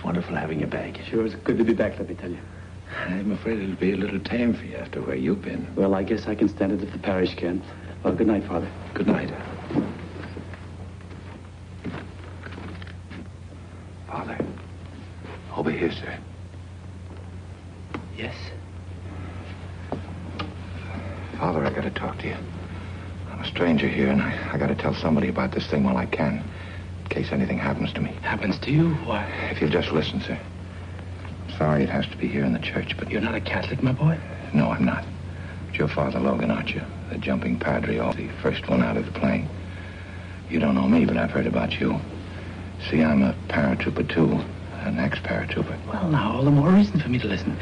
wonderful having you back. Sure, it's good to be back, let me tell you. I'm afraid it'll be a little tame for you after where you've been. Well, I guess I can stand it if the parish can. Well, good night, Father. Good night. Father. Over here, sir. Yes? Father, I gotta talk to you. I'm a stranger here, and I gotta tell somebody about this thing while I can. In case anything happens to me. Happens to you? Why? If you'll just listen, sir. I'm sorry it has to be here in the church, but... You're not a Catholic, my boy? No, I'm not. But you're Father Logan, aren't you? The jumping padre, the first one out of the plane. You don't know me, but I've heard about you. See, I'm a paratrooper, too. An ex-paratrooper. Well, now, all the more reason for me to listen.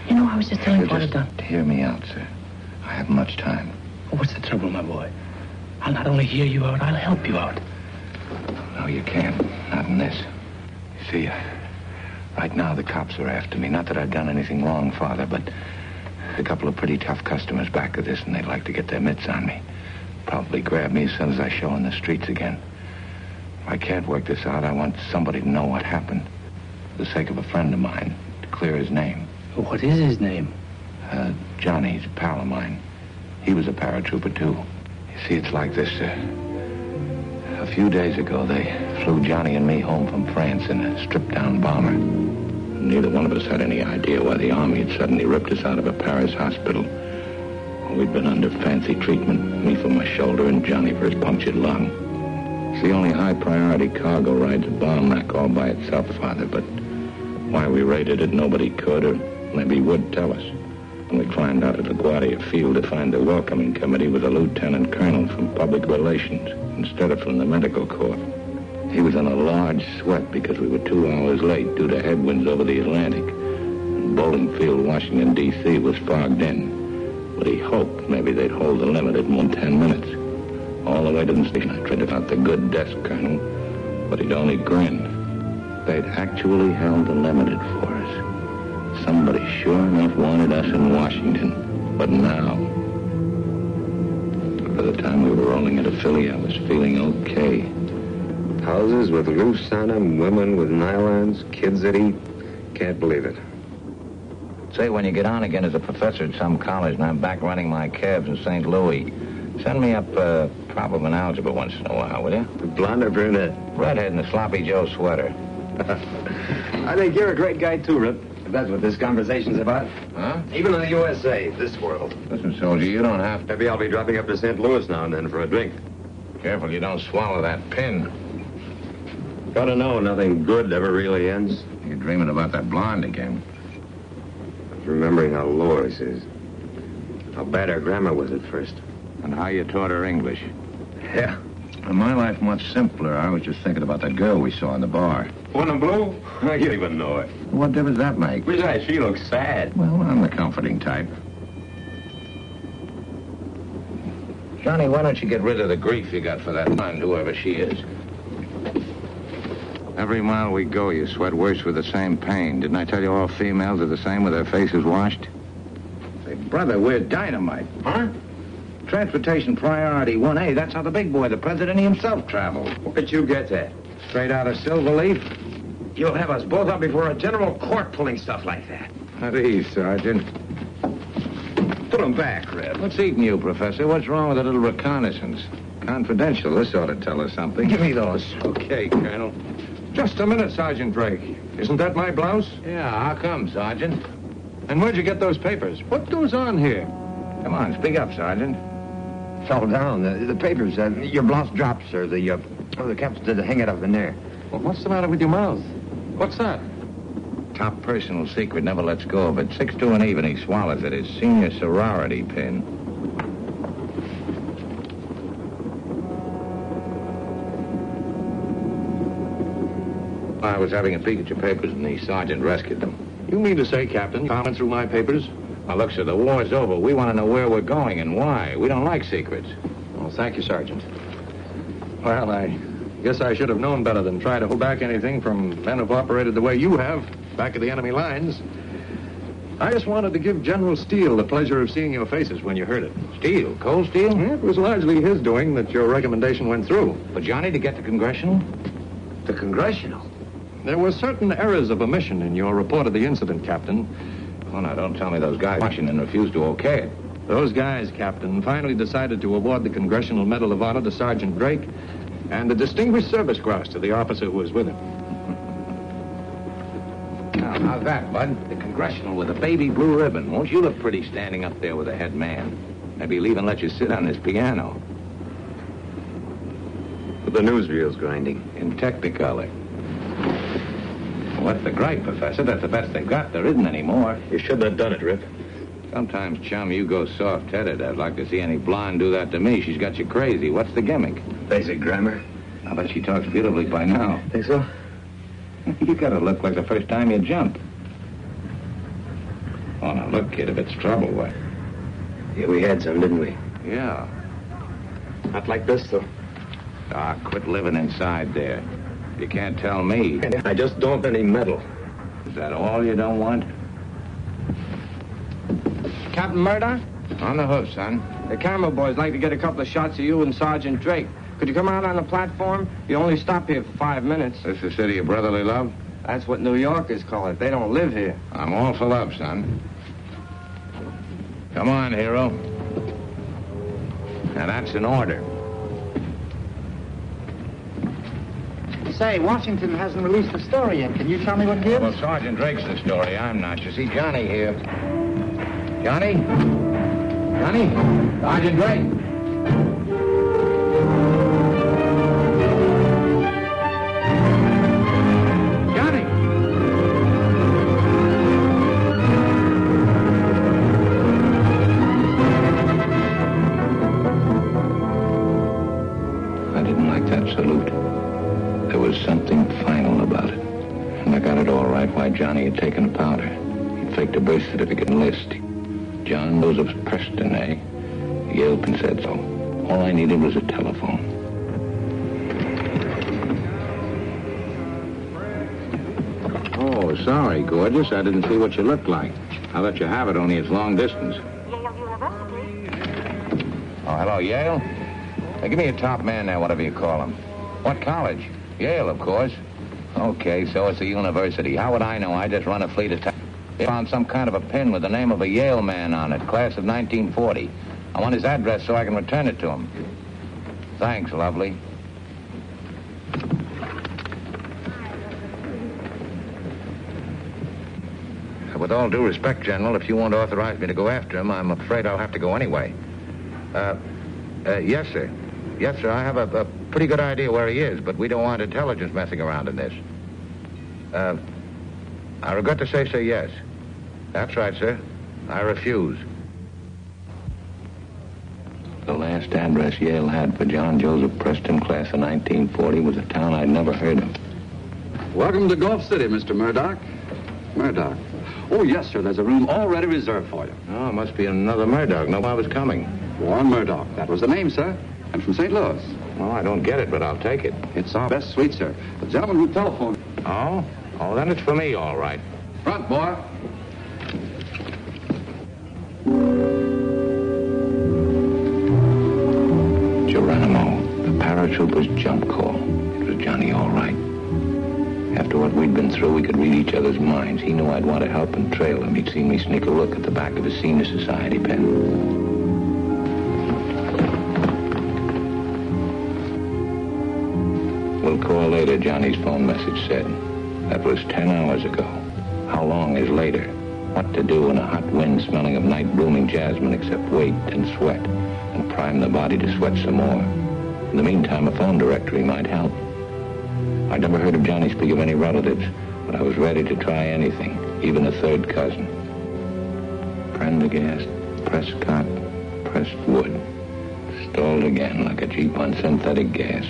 You know, I was just telling Father Dunn. Hear me out, sir. I haven't much time. Oh, what's the trouble, my boy? I'll not only hear you out, I'll help you out. No, you can't. Not in this. You see, right now the cops are after me. Not that I've done anything wrong, Father, but a couple of pretty tough customers back of this, and they'd like to get their mitts on me. Probably grab me as soon as I show in the streets again. If I can't work this out, I want somebody to know what happened. For the sake of a friend of mine, to clear his name. What is his name? Johnny. He's a pal of mine. He was a paratrooper, too. You see, it's like this, sir. A few days ago, they flew Johnny and me home from France in a stripped-down bomber. Neither one of us had any idea why the Army had suddenly ripped us out of a Paris hospital. We'd been under fancy treatment, me for my shoulder and Johnny for his punctured lung. It's the only high-priority cargo ride to bomb rack all by itself, Father, but why we raided it, nobody could, or maybe would tell us. And we climbed out of LaGuardia Field to find the welcoming committee with a lieutenant colonel from public relations instead of from the medical corps. He was in a large sweat because we were 2 hours late due to headwinds over the Atlantic. And Bowling Field, Washington, D.C. was fogged in. But he hoped maybe they'd hold the limit at 10 minutes. All the way to the station, I tried about the good desk colonel, but he'd only grin. They'd actually held the limit for us. Somebody sure enough wanted us in Washington. But now, by the time we were rolling into Philly, I was feeling okay. Houses with roofs on them, women with nylons, kids that eat. Can't believe it. Say, when you get on again as a professor at some college and I'm back running my cabs in St. Louis, send me up problem in algebra once in a while, will you? Blonde or brunette? Redhead in a sloppy Joe sweater. I think you're a great guy, too, Rip. If that's what this conversation's about. Huh? Even in the USA, this world. Listen, soldier, you don't have to... Maybe I'll be dropping up to St. Louis now and then for a drink. Careful you don't swallow that pin. Gotta know nothing good ever really ends. You're dreaming about that blonde again. Remembering how Lois is. How bad her grammar was at first. And how you taught her English. Yeah. In my life, much simpler. I was just thinking about that girl we saw in the bar. One in blue? I can't even know it. What difference does that make? Besides, she looks sad. Well, I'm the comforting type. Johnny, why don't you get rid of the grief you got for that blonde, whoever she is? Every mile we go, you sweat worse with the same pain. Didn't I tell you all females are the same with their faces washed? Say, brother, we're dynamite. Huh? Transportation priority 1A. That's how the big boy, the president himself, traveled. Where'd you get that? Straight out of Silverleaf. You'll have us both up before a general court pulling stuff like that. At ease, Sergeant. Put them back, Red. What's eating you, Professor? What's wrong with a little reconnaissance? Confidential. This ought to tell us something. Give me those. Okay, Colonel. Just a minute, Sergeant Drake. Isn't that my blouse? Yeah, how come, Sergeant? And where'd you get those papers? What goes on here? Come on, speak up, Sergeant. Fell down. The papers, your blouse dropped, sir. The captain did hang it up in there. Well, what's the matter with your mouth? What's that? Top personal secret, never lets go of it. 6-2 and even, he swallows it. His senior sorority pin. I was having a peek at your papers and the sergeant rescued them. You mean to say, Captain, comment through my papers? Now, look, sir, the war's over. We want to know where we're going and why. We don't like secrets. Well, thank you, Sergeant. Well, I guess I should have known better than try to hold back anything from men who've operated the way you have, back of the enemy lines. I just wanted to give General Steele the pleasure of seeing your faces when you heard it. Steele? Cold Steele? Yeah, it was largely his doing that your recommendation went through. For Johnny to get the congressional? The congressional? There were certain errors of omission in your report of the incident, Captain. Oh, now, don't tell me those guys Washington refused to okay it. Those guys, Captain, finally decided to award the Congressional Medal of Honor to Sergeant Drake and the Distinguished Service Cross to the officer who was with him. Now, how's that, Bud? The Congressional with a baby blue ribbon. Won't you look pretty standing up there with the head man? Maybe he'll even let you sit on his piano. With the newsreels grinding. In Technicolor. What's the gripe, Professor? That's the best they've got. There isn't any more. You shouldn't have done it, Rip. Sometimes, chum, you go soft-headed. I'd like to see any blonde do that to me. She's got you crazy. What's the gimmick? Basic grammar. I bet she talks beautifully by now. Think so? You gotta look like the first time you jumped. Oh, now look, kid, if it's trouble, what? Yeah, we had some, didn't we? Yeah. Not like this, though. Ah, quit living inside there. You can't tell me. I just don't want any medal. Is that all you don't want? Captain Murdoch? On the hoof, son. The camera boys like to get a couple of shots of you and Sergeant Drake. Could you come out on the platform? You only stop here for 5 minutes. This the city of brotherly love? That's what New Yorkers call it. They don't live here. I'm all for love, son. Come on, hero. Now, that's an order. Say, Washington hasn't released the story yet. Can you tell me what gives? Well, Sergeant Drake's the story. I'm not. You see, Johnny here. Johnny? Johnny? Sergeant Drake. Johnny! I didn't like that salute. There was something final about it. And I got it all right why Johnny had taken a powder. He'd faked a birth certificate and list. John Joseph Preston, eh? Yelpin said so. All I needed was a telephone. Oh, sorry, gorgeous. I didn't see what you looked like. I'll let you have it, only it's long distance. Oh, hello, Yale? Hey, give me a top man there, whatever you call him. What college? Yale, of course. Okay, so it's a university. How would I know? I just run a fleet of... They found some kind of a pin with the name of a Yale man on it, class of 1940. I want his address so I can return it to him. Thanks, lovely. With all due respect, General, if you won't authorize me to go after him, I'm afraid I'll have to go anyway. Yes, sir. Yes, sir, I have a pretty good idea where he is, but we don't want intelligence messing around in this. I regret to say, sir, yes. That's right, sir. I refuse. The last address Yale had for John Joseph Preston, class of 1940, was a town I'd never heard of. Welcome to Gulf City, Mr. Murdoch. Murdoch. Oh, yes, sir. There's a room already reserved for you. Oh, it must be another Murdoch. No, I was coming. Warren Murdoch. That was the name, sir. And from St. Louis. Oh, I don't get it, but I'll take it. It's our best suite, sir. The gentleman who telephoned. Oh? Oh, then it's for me, all right. Front, boy. Geronimo, the paratrooper's jump call. It was Johnny, all right. After what we'd been through, we could read each other's minds. He knew I'd want to help and trail him. He'd seen me sneak a look at the back of his senior society pen. We'll call later, Johnny's phone message said. That was 10 hours ago. How long is later? What to do in a hot wind smelling of night blooming jasmine except wait and sweat and prime the body to sweat some more. In the meantime, a phone directory might help. I'd never heard of Johnny speak of any relatives, but I was ready to try anything, even a third cousin. Prendergast, Prescott, Prestwood. Stalled again like a Jeep on synthetic gas.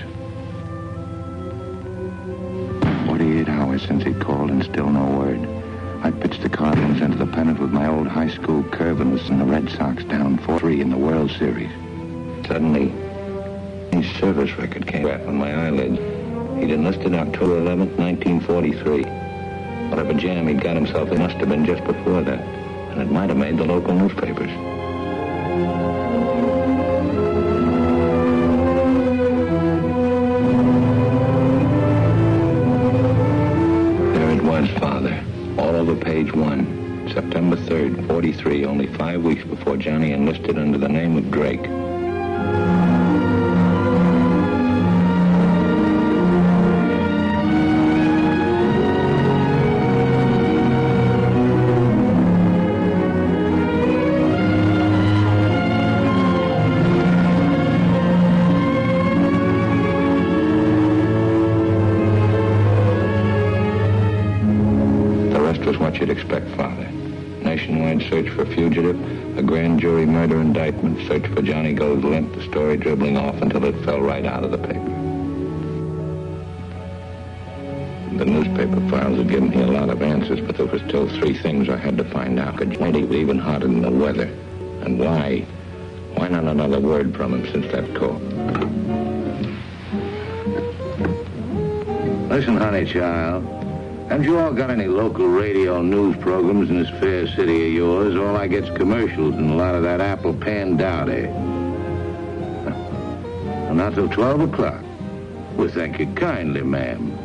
48 hours since he'd called and still no word. I pitched the Cardinals into the pennant with my old high school curve and listened to the Red Sox down 4-3 in the World Series. Suddenly, his service record came back on my eyelid. He'd enlisted October 11th, 1943. Whatever jam he'd got himself in must have been just before that, and it might have made the local newspapers. cover page 1. September 3rd, 43, only 5 weeks before Johnny enlisted under the name of Drake. What you'd expect, Father. Nationwide search for fugitive, a grand jury murder indictment, search for Johnny Goes Limp, the story dribbling off until it fell right out of the paper. The newspaper files had given me a lot of answers, but there were still 3 things I had to find out. Could Johnny be even hotter than the weather? And why? Why not another word from him since that call? Listen, honey child. Haven't you all got any local radio news programs in this fair city of yours? All I get's commercials and a lot of that apple pan dowdy. Well, not till 12 o'clock. Well, thank you kindly, ma'am.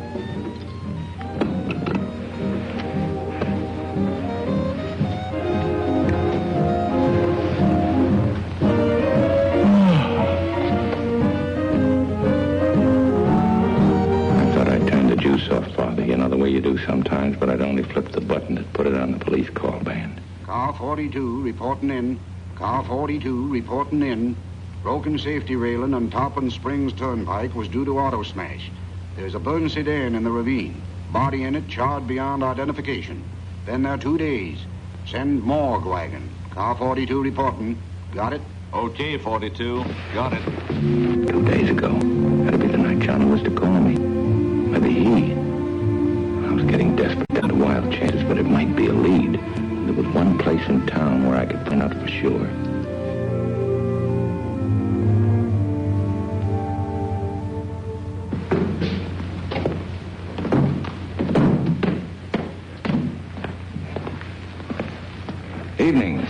You know, the way you do sometimes, but I'd only flip the button that put it on the police call band. Car 42 reporting in. Car 42 reporting in. Broken safety railing on Toppin Springs Turnpike was due to auto smash. There's a burned sedan in the ravine. Body in it charred beyond identification. Been there 2 days. Send morgue wagon. Car 42 reporting. Got it? Okay, 42. Got it. 2 days ago. That'd be the night Johnny was to call me. Maybe he... I was getting desperate down to wild chances, but it might be a lead. There was one place in town where I could find out for sure. Evening.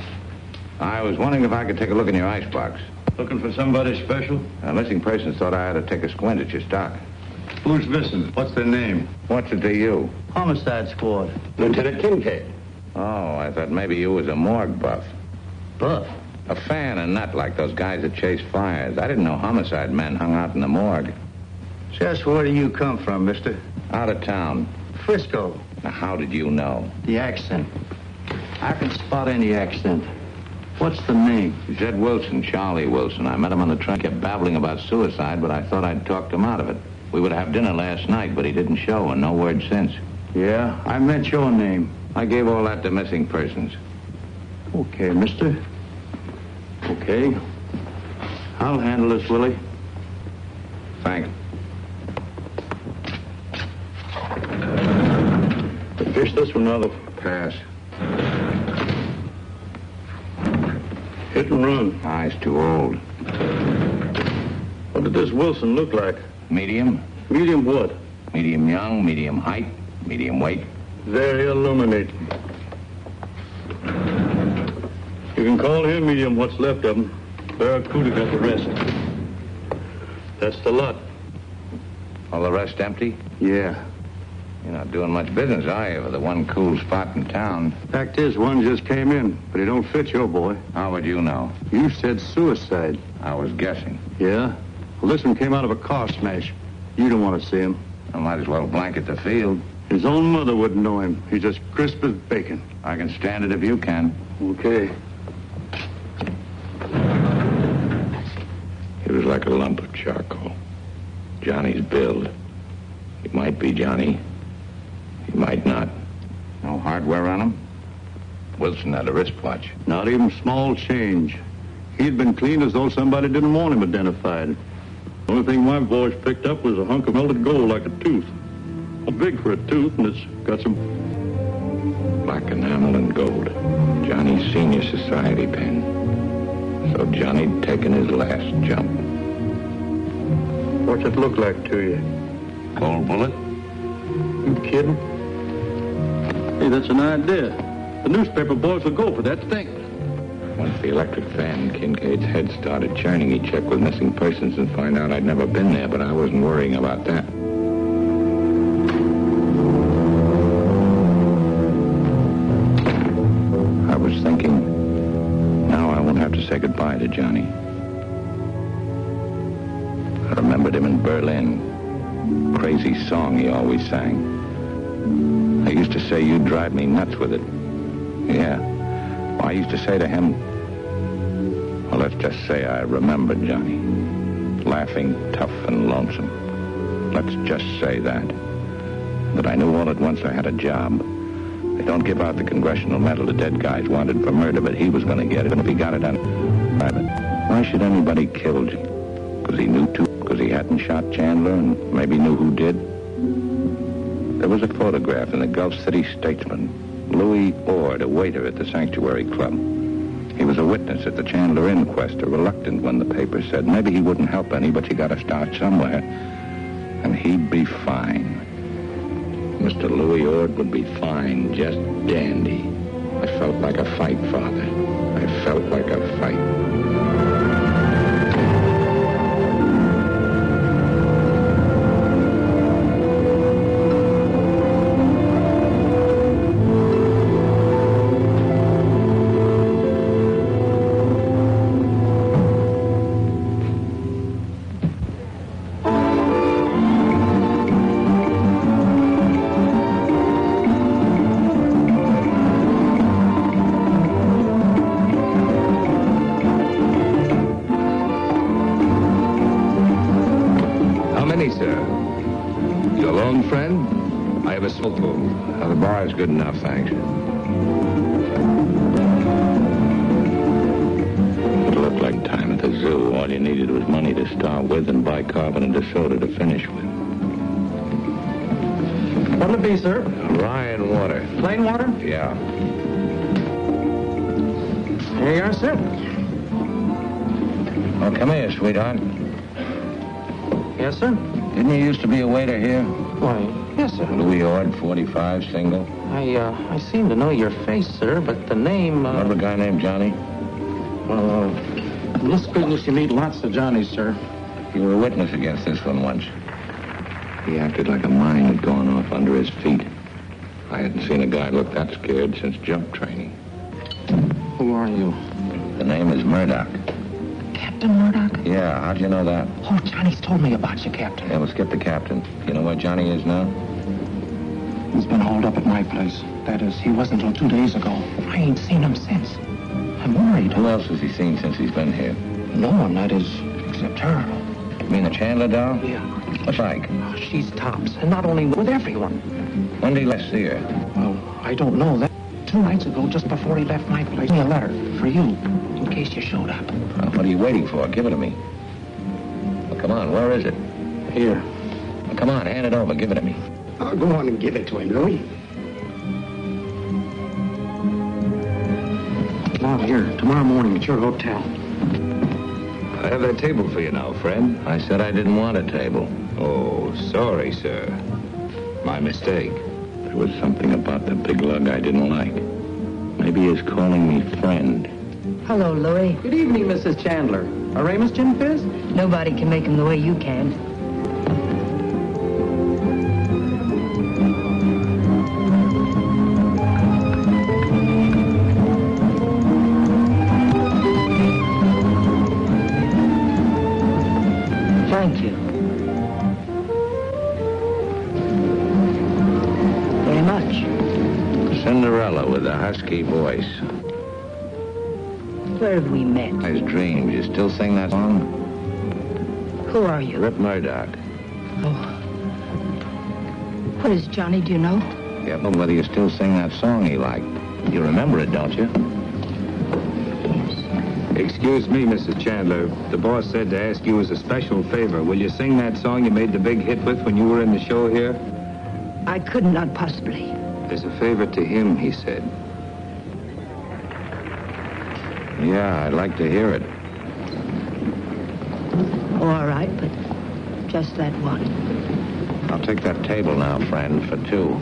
I was wondering if I could take a look in your icebox. Looking for somebody special? Missing persons thought I ought to take a squint at your stock. Who's missing? What's their name? What's it to you? Homicide Squad. Lieutenant Kincaid. Oh, I thought maybe you was a morgue buff. Buff? A fan and nut like those guys that chase fires. I didn't know homicide men hung out in the morgue. Just where do you come from, mister? Out of town. Frisco. Now, how did you know? The accent. I can spot any accent. What's the name? Zed Wilson, Charlie Wilson. I met him on the train. Kept babbling about suicide, but I thought I'd talked him out of it. We were to have dinner last night, but he didn't show, and no word since. Yeah, I meant your name. I gave all that to missing persons. Okay, mister. Okay. I'll handle this, Willie. Thanks. Fish this one, another. Pass. Hit and run. Eyes too old. What did this Wilson look like? Medium? Medium what? Medium young, medium height, medium weight. Very illuminating. You can call him medium what's left of him. Barracuda got the rest. That's the lot. All the rest empty? Yeah. You're not doing much business, are you, with the one cool spot in town? Fact is, one just came in, but he don't fit your boy. How would you know? You said suicide. I was guessing. Yeah? Well, this one came out of a car smash. You don't want to see him. I might as well blanket the field. His own mother wouldn't know him. He's as crisp as bacon. I can stand it if you can. Okay. He was like a lump of charcoal. Johnny's build. He might be Johnny. He might not. No hardware on him? Wilson had a wristwatch. Not even small change. He'd been cleaned as though somebody didn't want him identified. The only thing my boys picked up was a hunk of melted gold like a tooth. Well, big for a tooth, and it's got some... Black enamel and gold. Johnny's senior society pen. So Johnny'd taken his last jump. What's it look like to you? Cold bullet? You kidding? Hey, that's an idea. The newspaper boys will go for that thing. Once the electric fan in Kincaid's head started churning, he checked with missing persons and find out I'd never been there, but I wasn't worrying about that. thinking, now I won't have to say goodbye to Johnny. I remembered him in Berlin. Crazy song he always sang. I used to say, "You drive me nuts with it." Yeah. Well, I used to say to him, well, let's just say I remembered Johnny. Laughing, tough, and lonesome. Let's just say that. But I knew all at once I had a job. They don't give out the Congressional Medal to dead guys wanted for murder, but he was going to get it, and if he got it on private. Why should anybody kill Jim? Because he knew to? Because he hadn't shot Chandler and maybe knew who did? There was a photograph in the Gulf City Statesman. Louis Ord, a waiter at the Sanctuary Club. He was a witness at the Chandler inquest, a reluctant one, the paper said. Maybe he wouldn't help any, but you got to start somewhere. And he'd be fine. Mr. Louis Ord would be fine, just dandy. I felt like a fight, Father. I felt like a fight. The bar is good enough, thanks. It looked like time at the zoo. All you needed was money to start with and bicarbonate of soda to finish with. What'll it be, sir? Rye and water. Plain water? Yeah. Here you are, sir. Oh, come here, sweetheart. Yes, sir? Didn't you used to be a waiter here? Why, yes, sir. Louis Ord, 45, single. I seem to know your face, sir, but the name, Remember a guy named Johnny? Well, in this business you meet lots of Johnnies, sir. You were a witness against this one once. He acted like a mine had gone off under his feet. I hadn't seen a guy look that scared since jump training. Who are you? The name is Murdoch. Captain Murdoch? Yeah, how'd you know that? Oh, Johnny's told me about you, Captain. Yeah, we'll skip the captain. You know where Johnny is now? He's been holed up at my place. That is, he wasn't until 2 days ago. I ain't seen him since. I'm worried. Who else has he seen since he's been here? No one, that is, except her. You mean the Chandler doll? Yeah. What's like? Oh, she's tops, and not only with everyone. When did he last see her? Well, I don't know. That 2 nights ago, just before he left my place. A letter for you, in case you showed up. Well, what are you waiting for? Give it to me. Well, come on, where is it? Here. Well, come on, hand it over. Give it to me. Oh, go on and give it to him, Louis. Now, here, tomorrow morning at your hotel. I have that table for you now, Fred. I said I didn't want a table. Oh, sorry, sir. My mistake. There was something about the big lug I didn't like. Maybe he's calling me friend. Hello, Louis. Good evening, Mrs. Chandler. A Ramus Gin Fizz? Nobody can make him the way you can. Thank you. Very much. Cinderella with a husky voice. Where have we met? Nice dreams. You still sing that song? Who are you? Rip Murdoch. Oh. What is Johnny, do you know? Yeah, but whether you still sing that song he liked. You remember it, don't you? Excuse me, Mrs. Chandler. The boss said to ask you as a special favor. Will you sing that song you made the big hit with when you were in the show here? I could not possibly. As a favor to him, he said. Yeah, I'd like to hear it. Oh, all right, but just that one. I'll take that table now, friend, for two.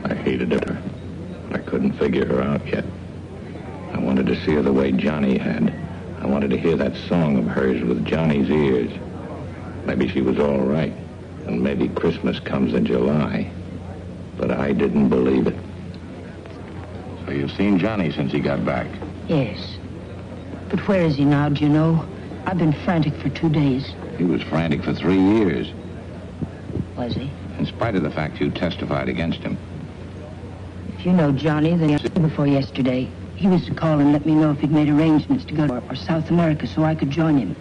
I hated her. I couldn't figure her out yet. I wanted to see her the way Johnny had. I wanted to hear that song of hers with Johnny's ears. Maybe she was all right, and maybe Christmas comes in July. But I didn't believe it. So you've seen Johnny since he got back? Yes. But where is he now, do you know? I've been frantic for 2 days. He was frantic for 3 years. Was he? In spite of the fact you testified against him. If you know Johnny, then before yesterday, he was to call and let me know if he'd made arrangements to go to South America so I could join him.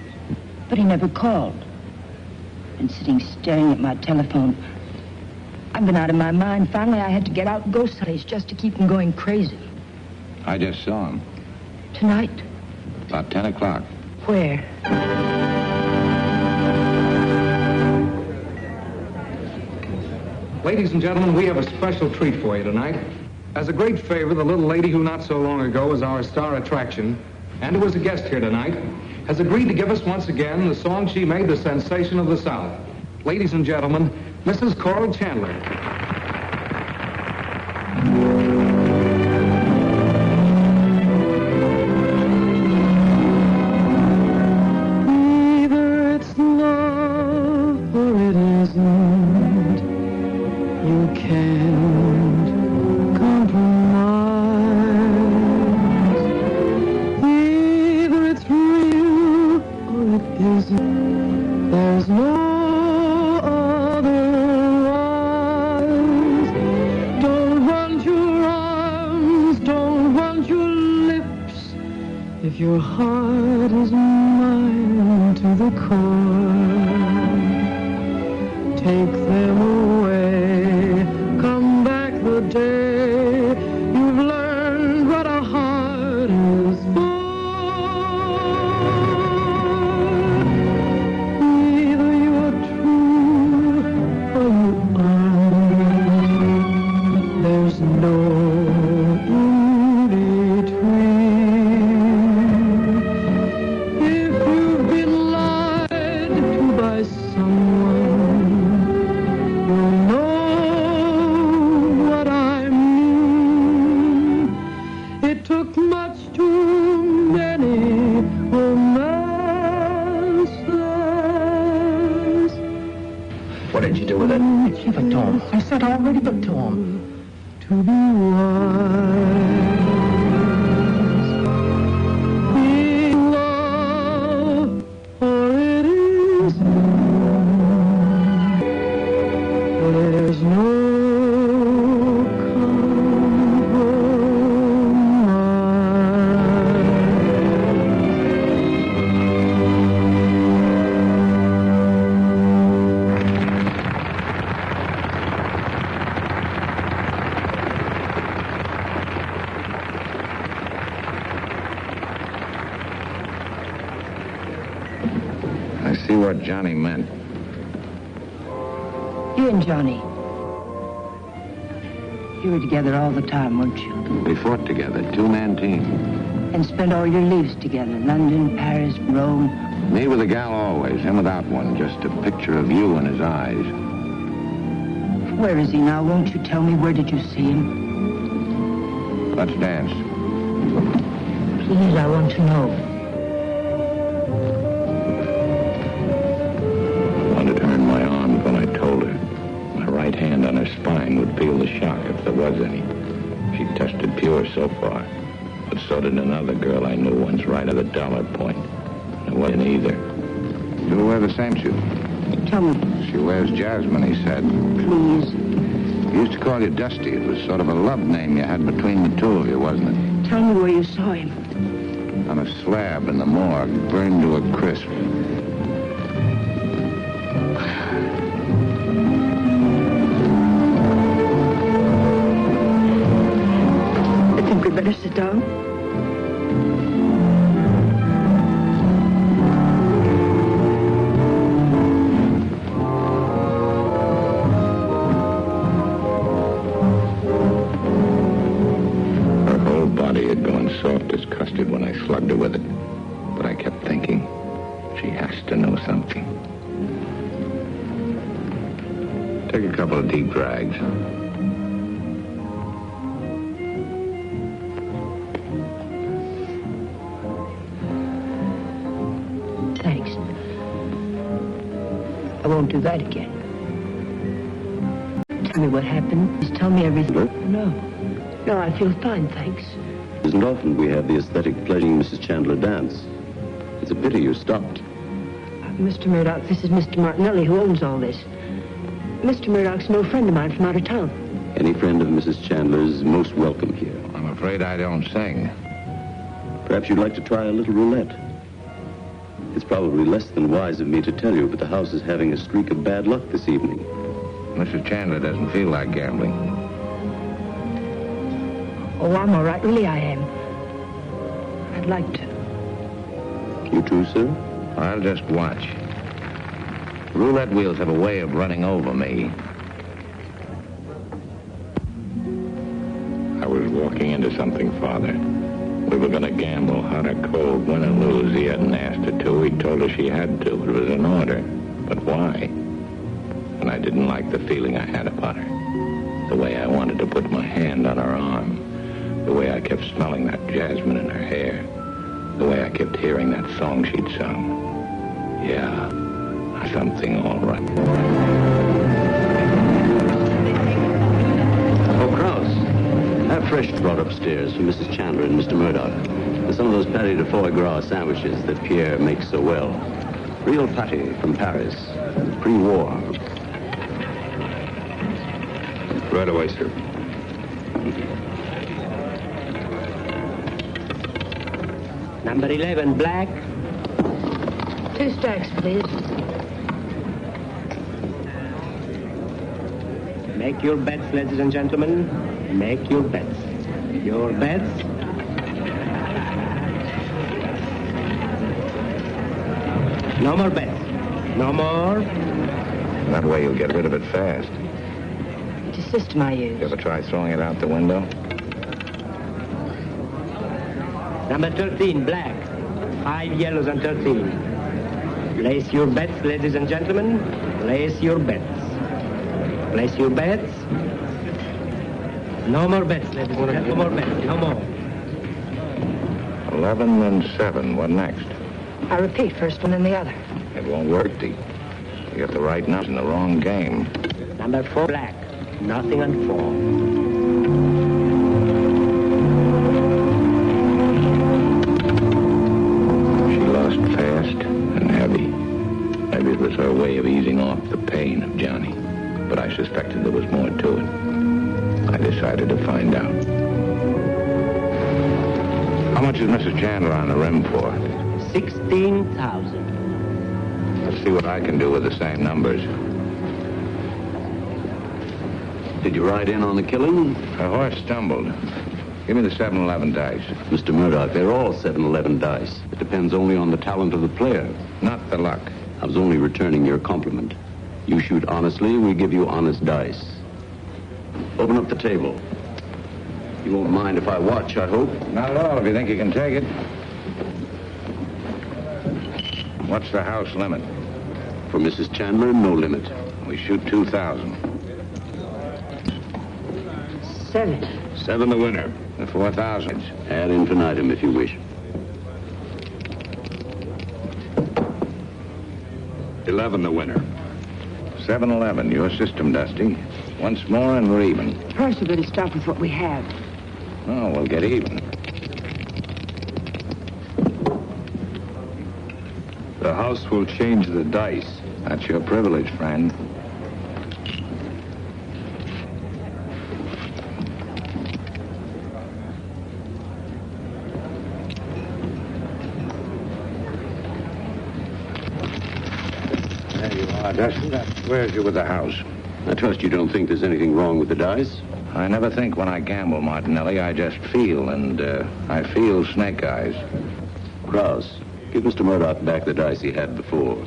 But he never called. Been sitting staring at my telephone. I've been out of my mind. Finally, I had to get out and go someplace just to keep him going crazy. I just saw him. Tonight? About 10 o'clock. Where? Ladies and gentlemen, we have a special treat for you tonight. As a great favor, the little lady who not so long ago was our star attraction, and who was a guest here tonight, has agreed to give us once again the song she made the sensation of the South. Ladies and gentlemen, Mrs. Coral Chandler. Either it's love or it isn't. You can't compromise. Either it's real or it isn't. There's no otherwise. Don't want your arms, don't want your lips. If your heart is mine to the core, take them away. Come back the day you've learned what a heart is for. Either you're true or you aren't. There's no in between. If you've been lied to by someone, you'll know what I mean. It took much too many romances. What did you do with it? Give it to him. I said I already give it to him. To be wise. In love, for it is there's no I see what Johnny meant. You and Johnny. You were together all the time, weren't you? We fought together, two-man team. And spent all your leaves together. London, Paris, Rome. Me with a gal always, him without one. Just a picture of you in his eyes. Where is he now? Won't you tell me? Where did you see him? Let's dance. Please, I want to know. I wanted her in my arms when I told her. My right hand on her spine would feel the shock if there was any. She tested pure so far. But so did another girl I knew once right at the dollar point. It wasn't either. You wear the same shoe. Tell me. She wears Jasmine, he said. Please. He used to call you Dusty. It was sort of a love name you had between the two of you, wasn't it? Tell me where you saw him. On a slab in the morgue, burned to a crisp. I think we better sit down. Her whole body had gone soft as custard when I slugged her with it. But I kept thinking, she has to know something. Take a couple of deep drags. Thanks. I won't do that again. Tell me what happened. Just tell me everything. No. No, I feel fine, thanks. It isn't often we have the aesthetic pleasuring Mrs. Chandler dance. It's a pity you stopped. Mr. Murdoch, this is Mr. Martinelli who owns all this. Mr. Murdoch's no friend of mine from out of town. Any friend of Mrs. Chandler's is most welcome here. I'm afraid I don't sing. Perhaps you'd like to try a little roulette. It's probably less than wise of me to tell you, but the house is having a streak of bad luck this evening. Mrs. Chandler doesn't feel like gambling. Oh, I'm all right. Really, I am. I'd like to. You too, sir? I'll just watch. Roulette wheels have a way of running over me. I was walking into something, Father. We were going to gamble, hot or cold, win or lose. He hadn't asked her to. He told her she had to. It was an order. But why? And I didn't like the feeling I had about her. The way I wanted to put my hand on her arm. The way I kept smelling that jasmine in her hair. The way I kept hearing that song she'd sung. Yeah, something all right. Oh, Krause, have fresh brought upstairs for Mrs. Chandler and Mr. Murdoch. And some of those patty de foie gras sandwiches that Pierre makes so well. Real patty from Paris, pre-war. Right away, sir. Number 11, black. 2 stacks, please. Make your bets, ladies and gentlemen. Make your bets. Your bets. No more bets. No more. That way you'll get rid of it fast. It's a system I use. You ever try throwing it out the window? Number 13, black. 5 yellows and 13. Place your bets, ladies and gentlemen. Place your bets. Place your bets. No more bets, ladies and gentlemen. No more bets. No more. 11 and 7. What next? I repeat, first one and the other. It won't work, Dee. You get the right numbers in the wrong game. Number 4, black. Nothing on 4. Maybe it was her way of easing off the pain of Johnny. But I suspected there was more to it. I decided to find out. How much is Mrs. Chandler on the rim for? 16,000. Let's see what I can do with the same numbers. Did you ride in on the killing? Her horse stumbled. Give me the 7-11 dice. Mr. Murdoch, they're all 7-11 dice. It depends only on the talent of the player. Not the luck. I was only returning your compliment. You shoot honestly, we give you honest dice. Open up the table. You won't mind if I watch, I hope? Not at all, if you think you can take it. What's the house limit? For Mrs. Chandler, no limit. We shoot 2,000. 7. 7 the winner. The 4,000. Ad infinitum, if you wish. 11 the winner. 7-11, your system, Dusty. Once more and we're even. First, we better stop with what we have. Oh, we'll get even. The house will change the dice. That's your privilege, friend. There you are, Dusty. That squares you with the house. I trust you don't think there's anything wrong with the dice? I never think when I gamble, Martinelli. I just feel, and I feel snake eyes. Krause, give Mr. Murdoch back the dice he had before.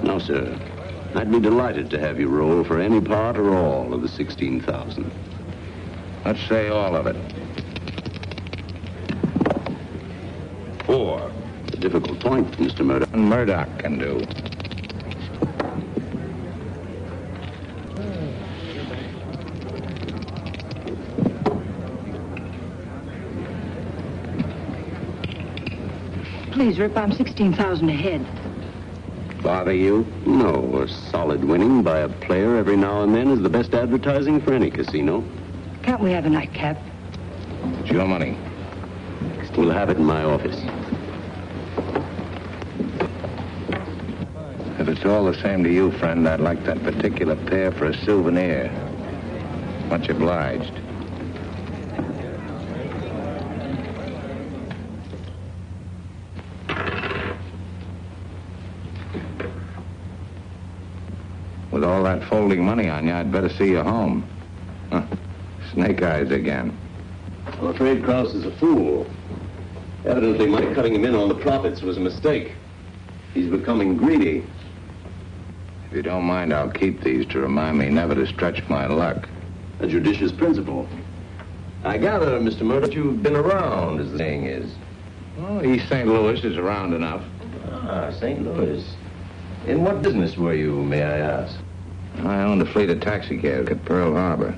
No, sir. I'd be delighted to have you roll for any part or all of the 16,000. Let's say all of it. 4. It's a difficult point, Mr. Murdoch. And Murdoch can do. Please, Rip, I'm 16,000 ahead. bother you? No, a solid winning by a player every now and then is the best advertising for any casino. Can't we have a nightcap? It's your money. We'll have it in my office. If it's all the same to you, friend, I'd like that particular pair for a souvenir. Much obliged. With all that folding money on you, I'd better see you home. Huh. Snake eyes again. I'm afraid Krause is a fool. Evidently, my cutting him in on the profits was a mistake. He's becoming greedy. If you don't mind, I'll keep these to remind me never to stretch my luck. A judicious principle. I gather, Mr. Murdoch, you've been around, as the saying is. Oh, East St. Louis is around enough. Ah, St. Louis. In what business were you, may I ask? I owned a fleet of taxicabs at Pearl Harbor.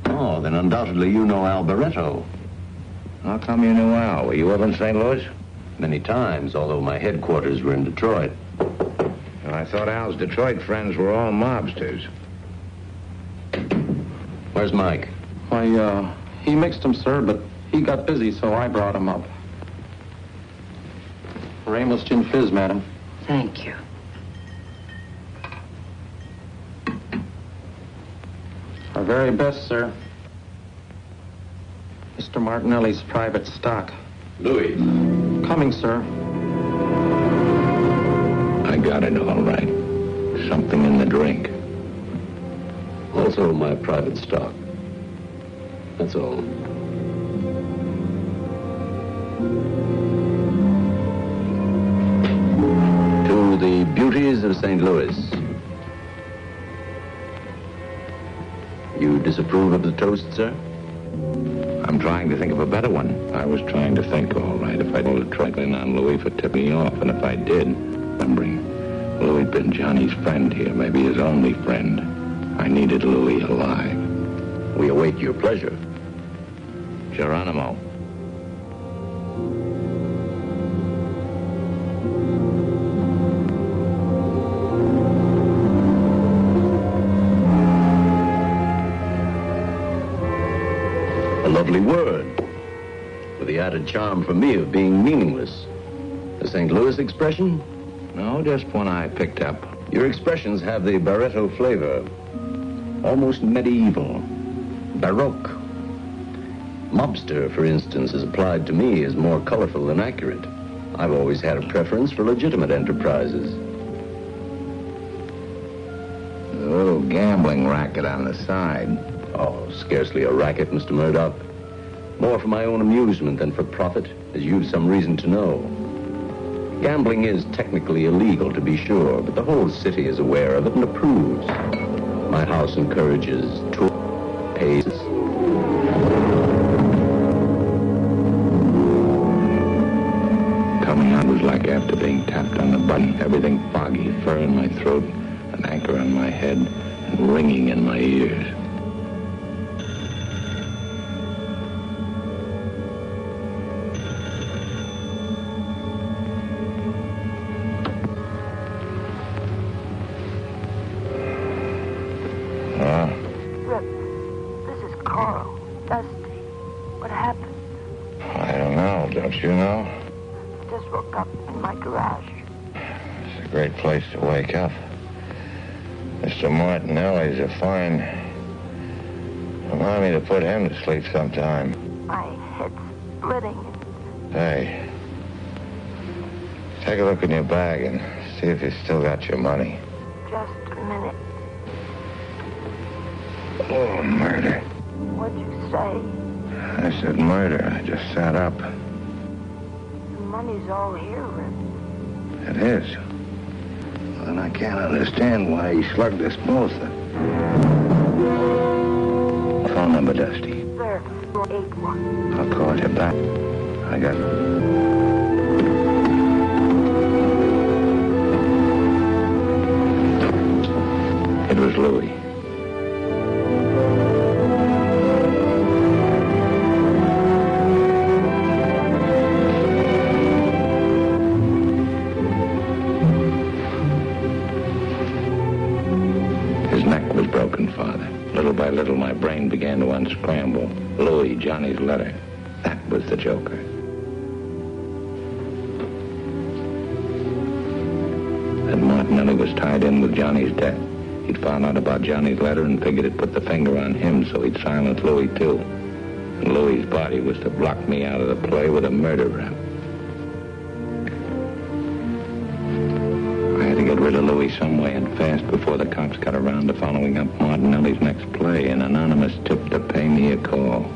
Oh, then undoubtedly you know Al Barretto. How come you knew Al? Were you ever in St. Louis? Many times, although my headquarters were in Detroit. Well, I thought Al's Detroit friends were all mobsters. Where's Mike? Why, he mixed them, sir, but he got busy, so I brought him up. Ramos Gin Fizz, madam. Thank you. Our very best, sir. Mr. Martinelli's private stock. Louis. Coming, sir. I got it all right. Something in the drink. Also my private stock. That's all. To the beauties of St. Louis. You disapprove of the toast, sir? I'm trying to think of a better one. I was trying to think, all right, if I pulled a trick in on Louis for tipping me off, and if I did, remembering Louis had been Johnny's friend here, maybe his only friend. I needed Louis alive. We await your pleasure. Geronimo. A lovely word, with the added charm for me of being meaningless. A St. Louis expression? No, just one I picked up. Your expressions have the Barretto flavor. Almost medieval. Baroque. Mobster, for instance, is applied to me as more colorful than accurate. I've always had a preference for legitimate enterprises. A little gambling racket on the side. Oh, scarcely a racket, Mr. Murdoch. More for my own amusement than for profit, as you've some reason to know. Gambling is technically illegal, to be sure, but the whole city is aware of it and approves. My house encourages tour, pays. Coming out was like after being tapped on the button. Everything foggy, fur in my throat, an anchor on my head, and ringing in my ears. Rip, this is Carl. Dusty. What happened? I don't know. Don't you know? I just woke up in my garage. It's a great place to wake up. Mr. Martinelli's a fine. Allow me to put him to sleep sometime. My head's splitting. Hey, take a look in your bag and see if you still got your money. Just a minute. Oh, murder. What'd you say? I said murder. I just sat up. The money's all here, Rip. It is. Well, then I can't understand why he slugged us both. Phone number, Dusty. There, 81. I'll call you back. I got... It was Louis. neck was broken, Father. Little by little, my brain began to unscramble. Louis, Johnny's letter. That was the joker. And Martinelli was tied in with Johnny's death. He'd found out about Johnny's letter and figured it put the finger on him, so he'd silence Louis, too. And Louis's body was to block me out of the play with a murder rap. I had to get rid of Louis some way and fast before the cops got around to following up Martinelli's next play. An anonymous tip to pay me a call.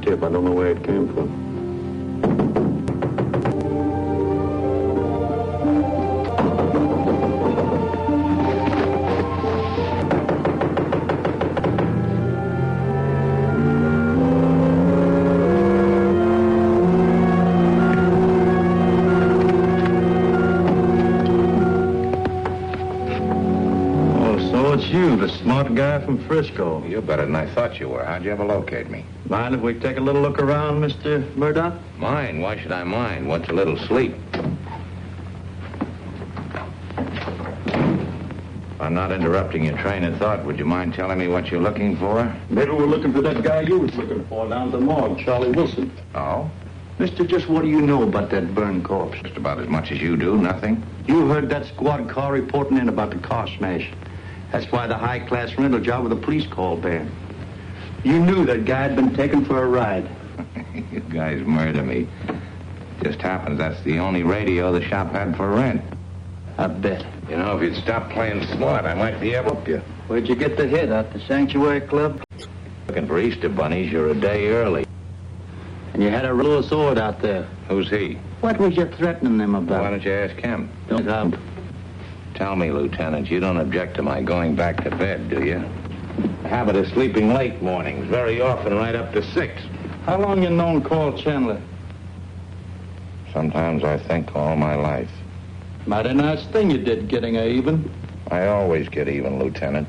Tip. I don't know where it came from. So it's you, the smart guy from Frisco. You're better than I thought you were. How'd you ever locate me? Mind if we take a little look around, Mr. Murdoch? Mind? Why should I mind? What's a little sleep? If I'm not interrupting your train of thought, would you mind telling me what you're looking for? Maybe we're looking for that guy you was looking for down at the morgue, Charlie Wilson. Oh? Mister, just what do you know about that burned corpse? Just about as much as you do. Nothing. You heard that squad car reporting in about the car smash. That's why the high-class rental job with the police called there. You knew that guy had been taken for a ride. You guys murder me. Just happens that's the only radio the shop had for rent. I bet. You know, if you'd stop playing smart, I might be able to help you. Where'd you get the hit? At the Sanctuary Club? Looking for Easter bunnies, you're a day early. And you had a Lewis sword out there. Who's he? What was you threatening them about? Why don't you ask him? Don't come. Tell me, Lieutenant, you don't object to my going back to bed, do you? The habit of sleeping late mornings, very often right up to 6. How long you known Carl Chandler? Sometimes I think all my life. Mighty nice thing you did getting her even. I always get even, Lieutenant.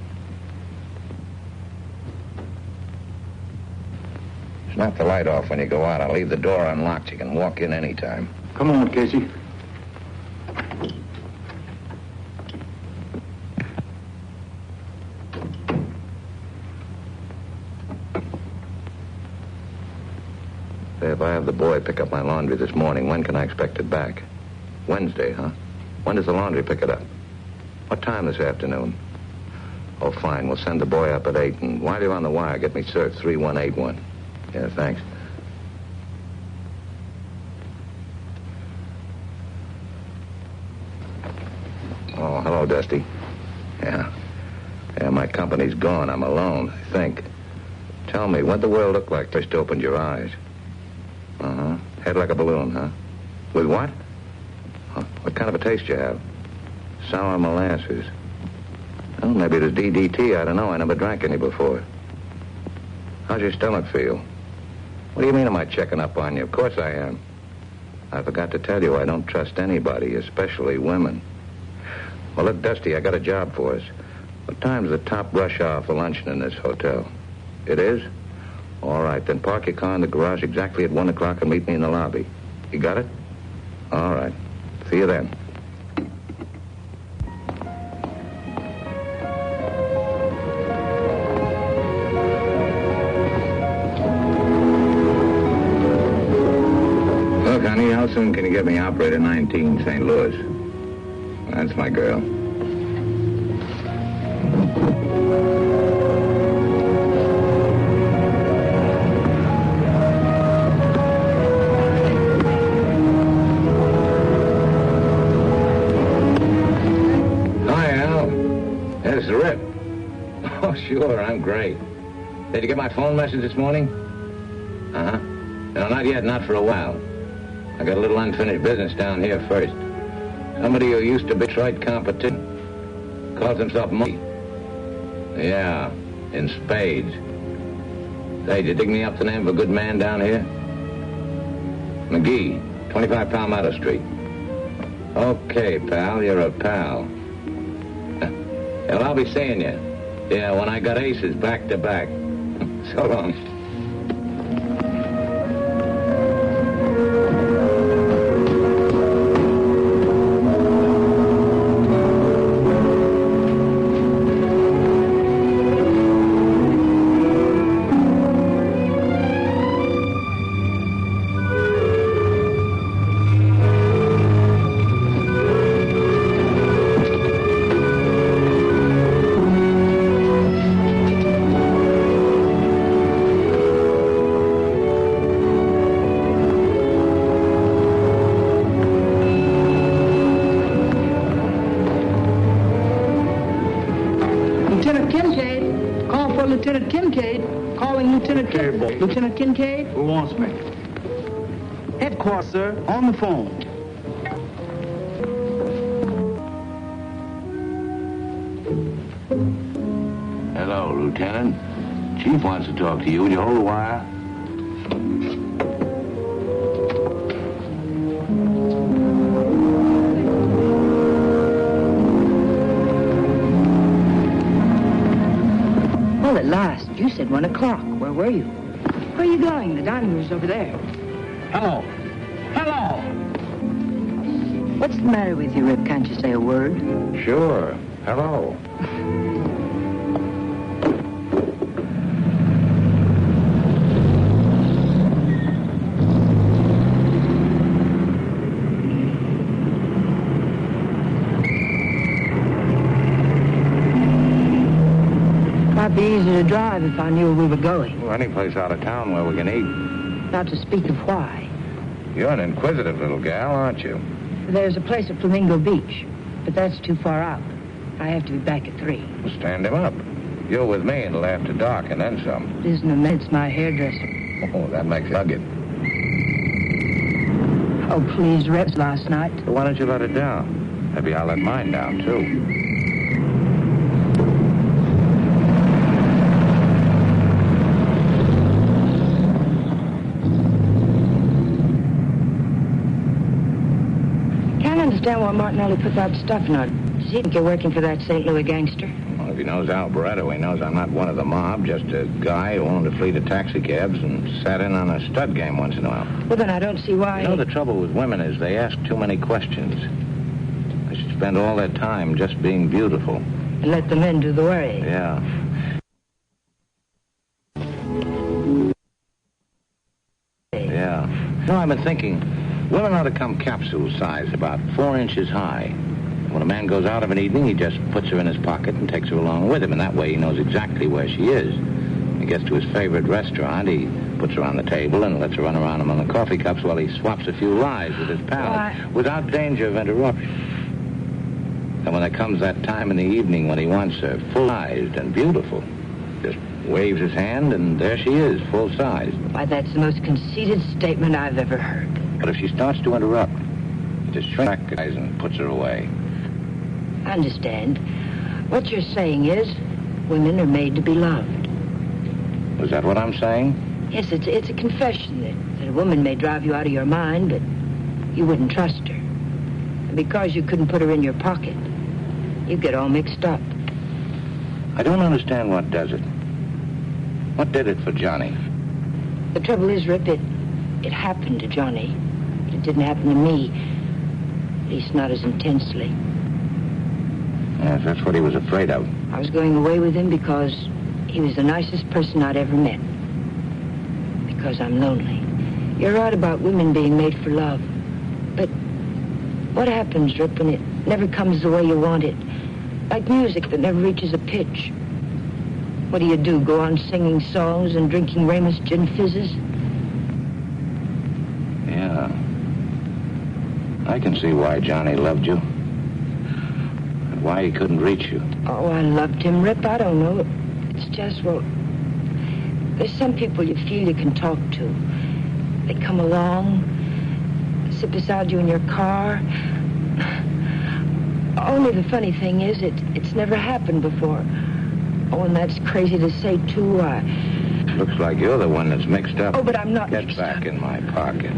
Snap the light off when you go out. I'll leave the door unlocked. You can walk in any time. Come on, Casey. Say, if I have the boy pick up my laundry this morning, when can I expect it back? Wednesday, huh? When does the laundry pick it up? What time this afternoon? Oh, fine. We'll send the boy up at 8. And while you're on the wire, get me cert 3181. Yeah, thanks. Oh, hello, Dusty. Yeah. Yeah, my company's gone. I'm alone, I think. Tell me, what'd the world look like first you opened your eyes? Uh-huh. Head like a balloon, huh? With what? Huh. What kind of a taste you have? Sour molasses. Oh, maybe it was DDT. I don't know. I never drank any before. How's your stomach feel? What do you mean am I checking up on you? Of course I am. I forgot to tell you I don't trust anybody, especially women. Well, look, Dusty, I got a job for us. What time's the top rush hour for luncheon in this hotel? It is? All right, then park your car in the garage exactly at 1 o'clock and meet me in the lobby. You got it? All right. See you then. Honey, how soon can you get me operator 19, St. Louis? That's my girl. Hi, Al. There's the Rip. Oh, sure, I'm great. Did you get my phone message this morning? Uh-huh. No, not yet, not for a while. I got a little unfinished business down here first. Somebody who used to be Detroit competition. Calls himself Monkey. Yeah, in spades. Say, did you dig me up the name of a good man down here? McGee, 25 Palmetto Street. Okay, pal, you're a pal. Well, I'll be seeing you. Yeah, when I got aces back to back. So long. Lieutenant Kincaid? Who wants me? Headquarters, sir. On the phone. Hello, Lieutenant. Chief wants to talk to you. Will you hold a wire? Well, at last. You said 1 o'clock. Where were you? Where are you going? The dining room's over there. Hello. Hello. What's the matter with you, Rip? Can't you say a word? Sure. Hello. Might be easy to drive if I knew where we were going. Well, any place out of town where we can eat. Not to speak of why. You're an inquisitive little gal, aren't you? There's a place at Flamingo Beach, but that's too far out. I have to be back at 3. Well, stand him up. You're with me until after dark, and then some. It isn't a minute, it's my hairdresser. Oh, that makes it rugged. Oh, please, Reps last night. So why don't you let it down? Maybe I'll let mine down, too. I understand why Martinelli put that stuff in our... Does he think you're working for that St. Louis gangster? Well, if he knows Al Barretto, he knows I'm not one of the mob, just a guy who owned a fleet of taxi cabs and sat in on a stud game once in a while. Well, then I don't see why... You know, the trouble with women is they ask too many questions. They should spend all their time just being beautiful. And let the men do the worrying. Yeah. Yeah. No, I've been thinking, women ought to come capsule size, about 4 inches high. When a man goes out of an evening, he just puts her in his pocket and takes her along with him, and that way he knows exactly where she is. He gets to his favorite restaurant, he puts her on the table and lets her run around among the coffee cups while he swaps a few lies with his pals, without danger of interruption. And when there comes that time in the evening when he wants her full-sized and beautiful, just waves his hand, and there she is, full-size. Why, that's the most conceited statement I've ever heard. But if she starts to interrupt, he just shrinks back and puts her away. I understand. What you're saying is, women are made to be loved. Was that what I'm saying? Yes, it's a confession that a woman may drive you out of your mind, but you wouldn't trust her. And because you couldn't put her in your pocket, you get all mixed up. I don't understand what does it. What did it for Johnny? The trouble is, Rip, it happened to Johnny. But it didn't happen to me. At least not as intensely. Yes, that's what he was afraid of. I was going away with him because he was the nicest person I'd ever met. Because I'm lonely. You're right about women being made for love. But what happens, Rip, when it never comes the way you want it? Like music that never reaches a pitch. What do? Go on singing songs and drinking Ramus gin fizzes? Yeah. I can see why Johnny loved you. And why he couldn't reach you. Oh, I loved him, Rip. I don't know. It's just, well, there's some people you feel you can talk to. They come along, sit beside you in your car. Only the funny thing is, it's never happened before. Oh, and that's crazy to say, too. Looks like you're the one that's mixed up. Oh, but I'm not Get mixed back up. in my pocket.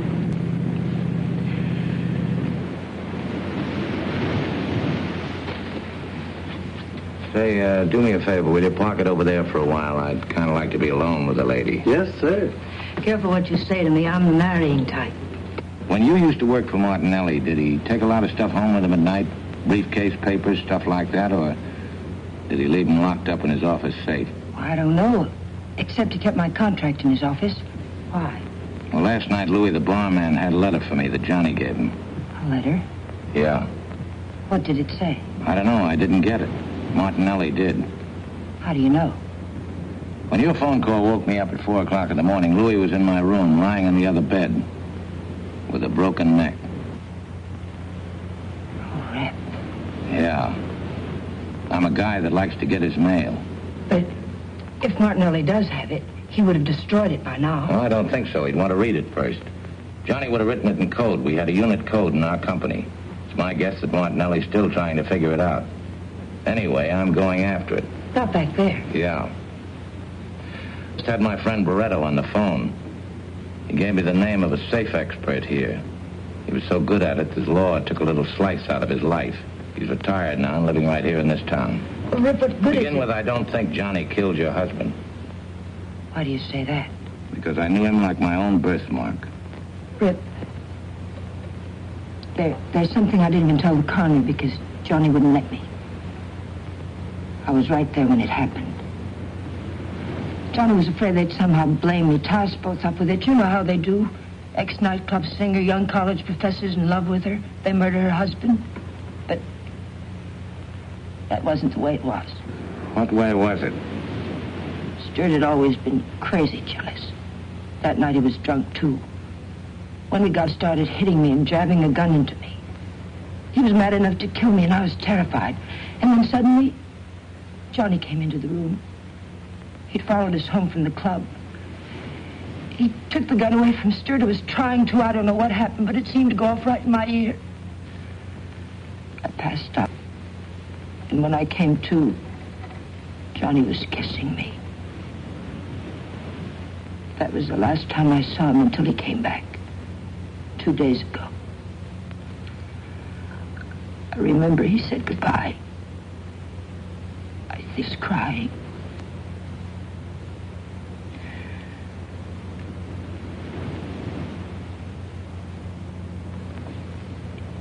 Say, do me a favor. Will you park it over there for a while? I'd kind of like to be alone with the lady. Yes, sir. Careful what you say to me. I'm the marrying type. When you used to work for Martinelli, did he take a lot of stuff home with him at night? Briefcase, papers, stuff like that? Or did he leave them locked up in his office safe? I don't know. Except he kept my contract in his office. Why? Well, last night, Louis, the barman, had a letter for me that Johnny gave him. A letter? Yeah. What did it say? I don't know. I didn't get it. Martinelli did. How do you know? When your phone call woke me up at 4 o'clock in the morning, Louis was in my room, lying on the other bed, with a broken neck. Oh, Rip. Yeah. I'm a guy that likes to get his mail. But if Martinelli does have it, he would have destroyed it by now. Well, I don't think so. He'd want to read it first. Johnny would have written it in code. We had a unit code in our company. It's my guess that Martinelli's still trying to figure it out. Anyway, I'm going after it. Not back there. Yeah. Just had my friend Barretto on the phone. He gave me the name of a safe expert here. He was so good at it, his law took a little slice out of his life. He's retired now and living right here in this town. Well, Rip, what good Begin is with, I don't think Johnny killed your husband. Why do you say that? Because I knew him like my own birthmark. Rip, there's something I didn't even tell the coroner because Johnny wouldn't let me. I was right there when it happened. Johnny was afraid they'd somehow blame me, tie us both up with it. You know how they do. Ex-nightclub singer, young college professors in love with her. They murder her husband. But that wasn't the way it was. What way was it? Sturt had always been crazy jealous. That night he was drunk, too. When we got started hitting me and jabbing a gun into me. He was mad enough to kill me, and I was terrified. And then suddenly, Johnny came into the room. He'd followed us home from the club. He took the gun away from Sturt. He was trying to. I don't know what happened, but it seemed to go off right in my ear. I passed out. And when I came to, Johnny was kissing me. That was the last time I saw him until he came back. 2 days ago. I remember he said goodbye. I was crying.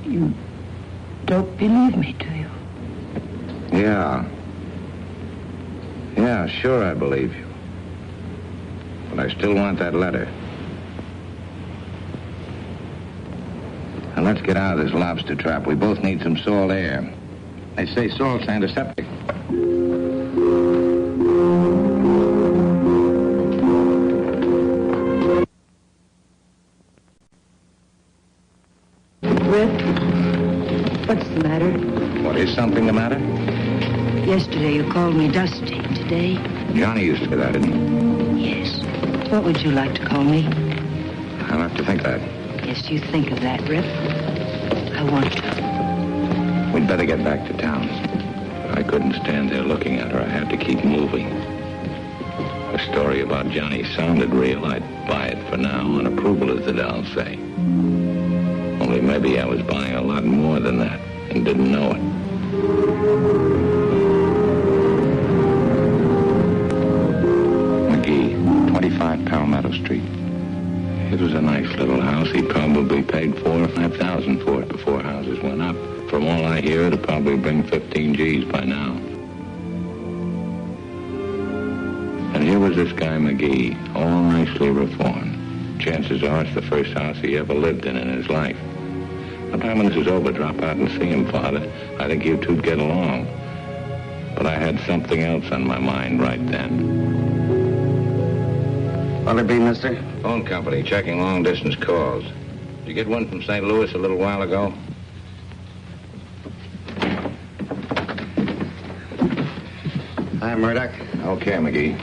You don't believe me, do you? Yeah. Yeah, sure I believe you. But I still want that letter. And let's get out of this lobster trap. We both need some salt air. They say salt's antiseptic. Rip, what's the matter? What, is something the matter? Yesterday you called me Dusty. Today? Johnny used to do that, didn't he? Yes. What would you like to call me? I'll have to think of that. Yes, you think of that, Rip. I want to. We'd better get back to town. I couldn't stand there looking at her. I had to keep moving. The story about Johnny sounded real. I'd buy it for now on approval, as the dolls say. Only maybe I was buying a lot more than that and didn't know it. McGee, 25 Palmetto Street. It was a nice little house. He probably paid $4,000 or $5,000 for it before houses went up. From all I hear, it'll probably bring 15 G's by now. And here was this guy McGee, all nicely reformed. chances are it's the first house he ever lived in his life. Sometime when this is over, drop out and see him, Father. I think you two'd get along. But I had something else on my mind right then. What'll it be, mister? Phone company, checking long-distance calls. Did you get one from St. Louis a little while ago? Hi, Murdoch. Okay, McGee.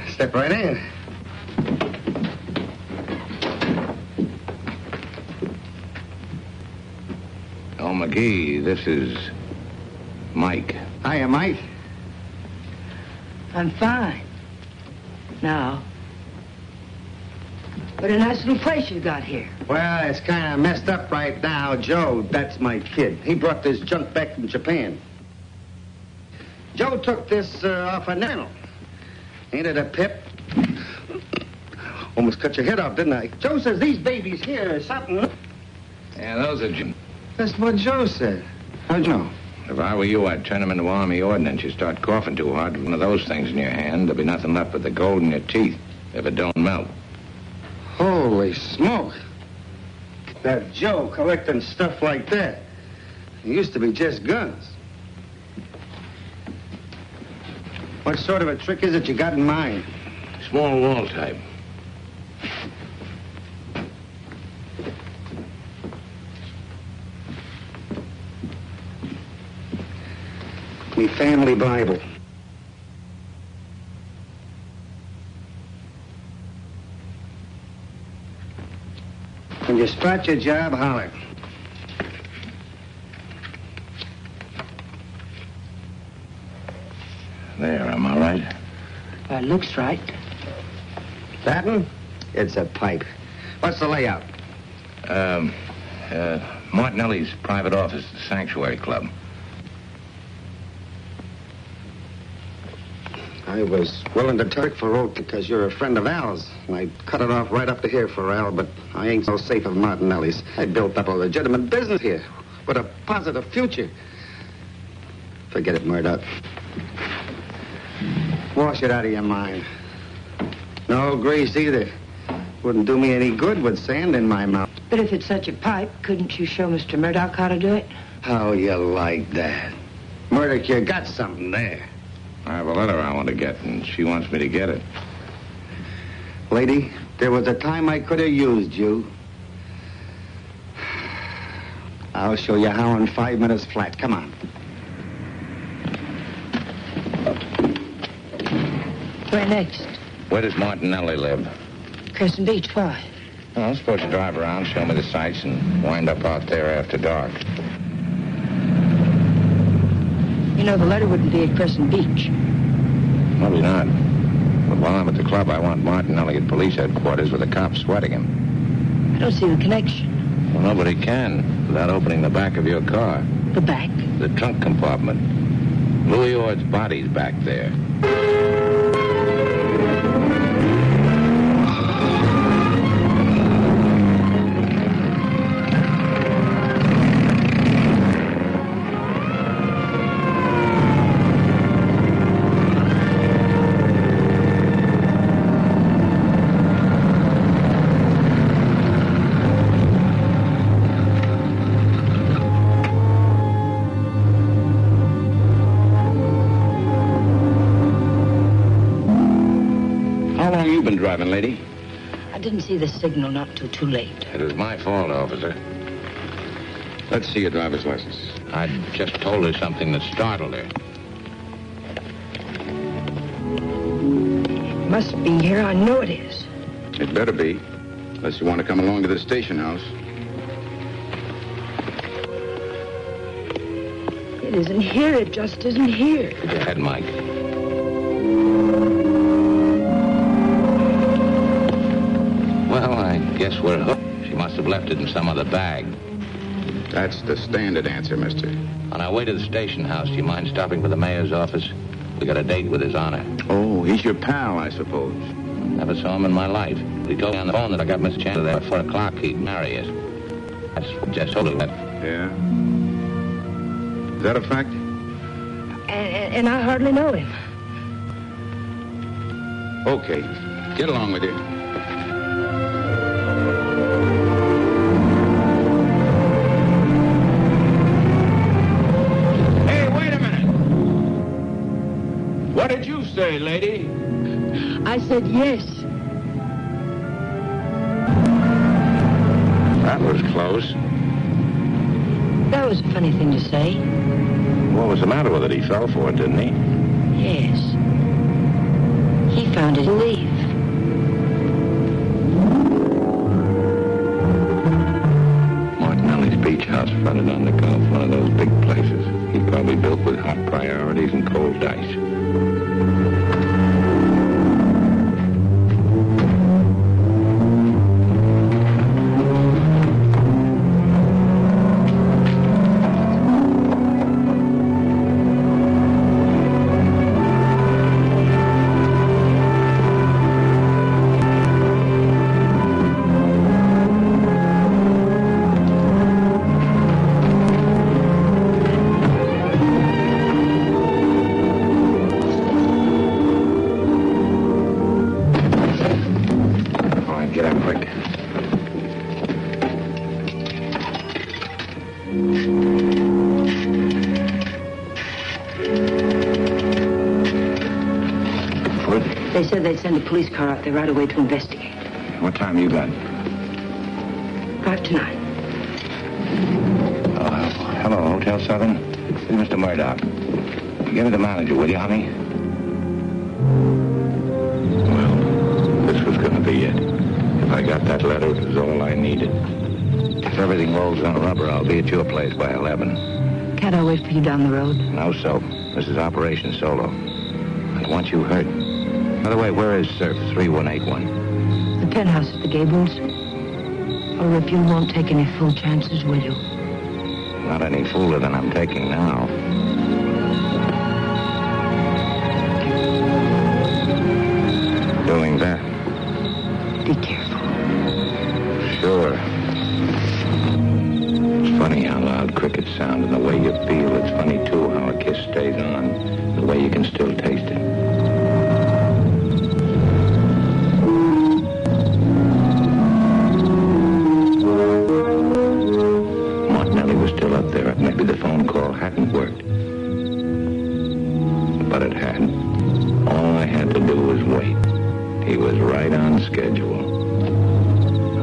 Step right in. Oh, McGee, this is Mike. Hiya, Mike. I'm fine. Now. What a nice little place you got here. Well, it's kind of messed up right now. Joe, that's my kid. He brought this junk back from Japan. Joe took this off a nail. Ain't it a pip? Almost cut your head off, didn't I? Joe says these babies here are something. Yeah, those are... That's what Joe said. How'd you know? If I were you, I'd turn them into Army ordnance. You start coughing too hard with one of those things in your hand, there'll be nothing left but the gold in your teeth if it don't melt. Holy smoke. That Joe collecting stuff like that. It used to be just guns. What sort of a trick is it you got in mind? Small wall type. Me family Bible. When you spot your job, holler. There, am I right? It looks right. That one? It's a pipe. What's the layout? Martinelli's private office, the Sanctuary Club. I was willing to take for road because you're a friend of Al's. And I cut it off right up to here for Al, but I ain't so safe of Martinelli's. I built up a legitimate business here with a positive future. Forget it, Murdoch. Wash it out of your mind. No grease either. Wouldn't do me any good with sand in my mouth. But if it's such a pipe, couldn't you show Mr. Murdoch how to do it? How you like that? Murdoch, you got something there. I have a letter I want to get, and she wants me to get it. Lady, there was a time I could have used you. I'll show you how in 5 minutes flat. Come on. Where next? Where does Martinelli live? Crescent Beach, why? Well, I'm supposed to drive around, show me the sights, and wind up out there after dark. You know, the letter wouldn't be at Crescent Beach. Maybe not. But while I'm at the club, I want Martinelli at police headquarters with the cops sweating him. I don't see the connection. Well, nobody can without opening the back of your car. The back? The trunk compartment. Louis Ord's body's back there. Driving, lady? I didn't see the signal not till too late. It was my fault, officer. Let's see your driver's license. I just told her something that startled her. It must be here. I know it is. It better be, unless you want to come along to the station house. It isn't here. It just isn't here. Go ahead, Mike. Well, I guess we're hooked. She must have left it in some other bag. That's the standard answer, mister. On our way to the station house, do you mind stopping for the mayor's office? We got a date with His Honor. Oh, he's your pal, I suppose. Never saw him in my life. He told me on the phone that I got Miss Chandler there at 4 o'clock. He'd marry us. I just told him that. Yeah? Is that a fact? And I hardly know him. Okay. Get along with you. say, lady? I said yes. That was close. That was a funny thing to say. What was the matter with it? He fell for it, didn't he? Yes. He found his leaf. Martinelli's beach house fronted on the Gulf, one of those big places. He probably built with hot priorities and cold dice. They said they'd send a police car out there right away to investigate. What time you got? 5 to 9. Hello, Hotel Southern. This is Mr. Murdoch. Give me the manager, will you, honey? Well, this was going to be it. If I got that letter, it was all I needed. If everything rolls on rubber, I'll be at your place by 11. Can't I wait for you down the road? No, so. This is Operation Solo. I want you hurt. By the way, where is Surf 3181? The penthouse at the Gables. Or if you won't take any fool chances, will you? Not any fooler than I'm taking now. Doing that. Be careful. Sure. It's funny how loud crickets sound and the way you feel. It's funny, too, how a kiss stays on, the way you can still taste it. Up there, maybe the phone call hadn't worked. But it had. All I had to do was wait. He was right on schedule.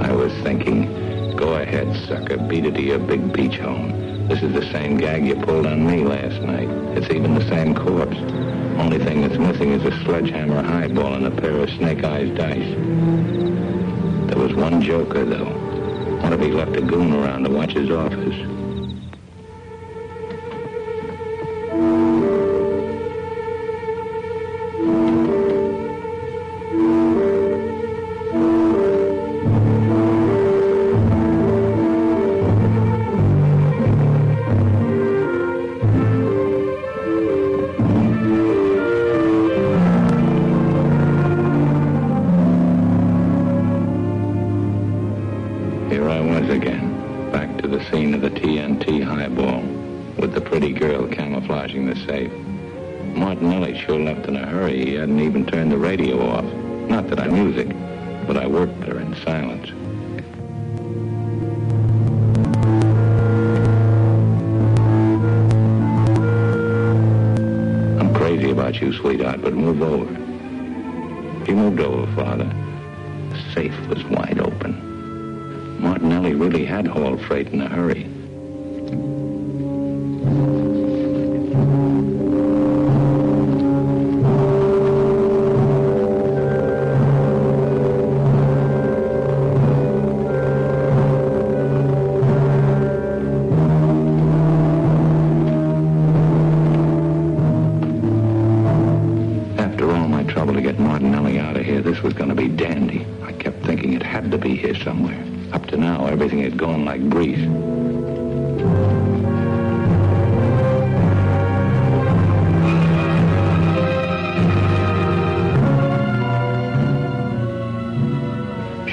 I was thinking, go ahead, sucker, beat it to your big beach home. This is the same gag you pulled on me last night. It's even the same corpse. Only thing that's missing is a sledgehammer highball and a pair of snake-eyes dice. There was one joker, though. What if he left a goon around to watch his office? Martinelli sure left in a hurry. He hadn't even turned the radio off. Not that I'm music, but I work better in silence. I'm crazy about you, sweetheart, but move over. He moved over, Father. The safe was wide open. Martinelli really had hauled freight in a hurry. This was going to be dandy. I kept thinking it had to be here somewhere. Up to now, everything had gone like grease.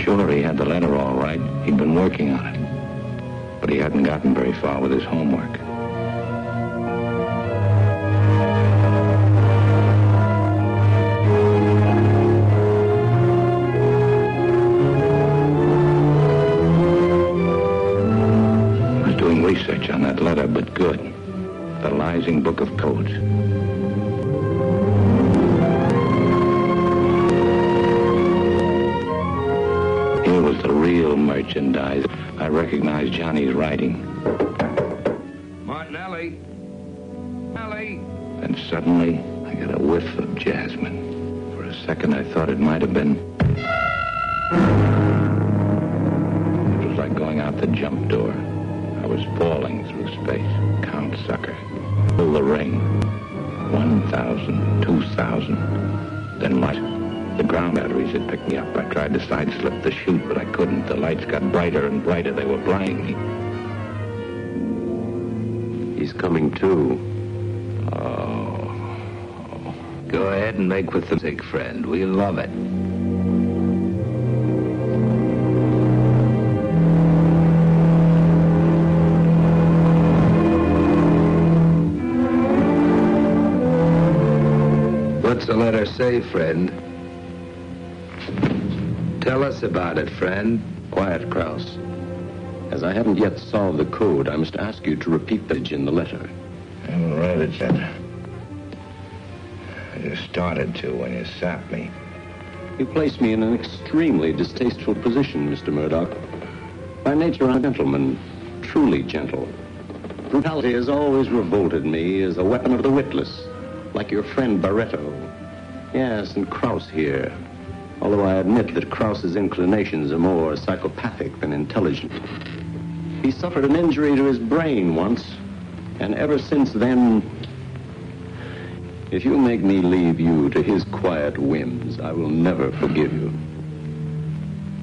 Sure, he had the letter all right. He'd been working on it. But he hadn't gotten very far with his homework. Research on that letter, but good. The Lising Book of Codes. the real merchandise. I recognized Johnny's writing. Martinelli. Ellie. And suddenly, I got a whiff of jasmine. For a second, I thought it might have been... It was like going out the jump door. I was falling through space. Count sucker. Pull the ring. 1,000, 2,000. Then light. The ground batteries had picked me up. I tried to sidestep the chute, but I couldn't. The lights got brighter and brighter. They were blinding me. He's coming too. Oh. Go ahead and make with the music, friend. We love it. What's the letter say, friend? Tell us about it, friend. Quiet, Krause. As I haven't yet solved the code, I must ask you to repeat the in the letter. I haven't read it yet. I just started to when you sapped me. You placed me in an extremely distasteful position, Mr. Murdoch. By nature, I'm a gentleman, truly gentle. Brutality has always revolted me as a weapon of the witless, like your friend Barretto. Yes, and Krause here. Although I admit that Krause's inclinations are more psychopathic than intelligent. He suffered an injury to his brain once, and ever since then, if you make me leave you to his quiet whims, I will never forgive you.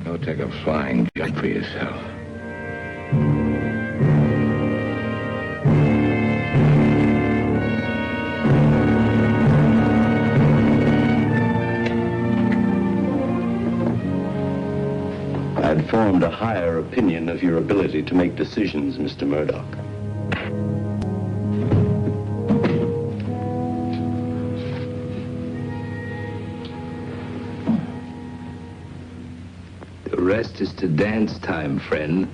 Go take a flying jump for yourself. I'd formed a higher opinion of your ability to make decisions, Mr. Murdoch. The rest is to dance time, friend.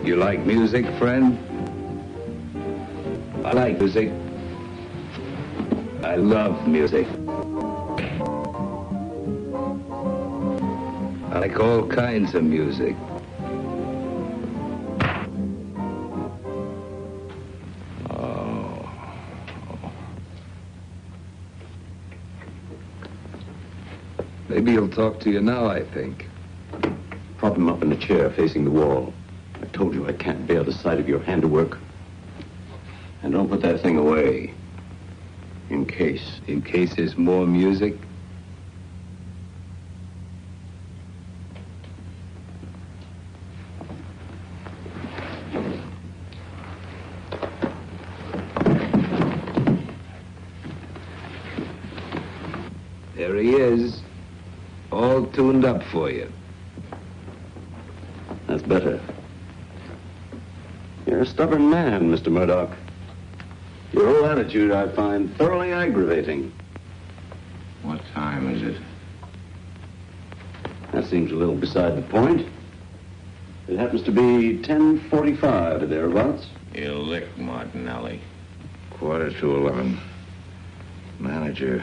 You like music, friend? I like music. I love music. I like all kinds of music. Maybe he'll talk to you now, I think. Prop him up in a chair facing the wall. I told you I can't bear the sight of your handiwork. And don't put that thing away. In case there's more music. There he is, all tuned up for you. That's better. You're a stubborn man, Mr. Murdoch. Your whole attitude I find thoroughly aggravating. What time is it? That seems a little beside the point. It happens to be 10:45 or thereabouts. You licked, Martinelli. 11:15. Manager,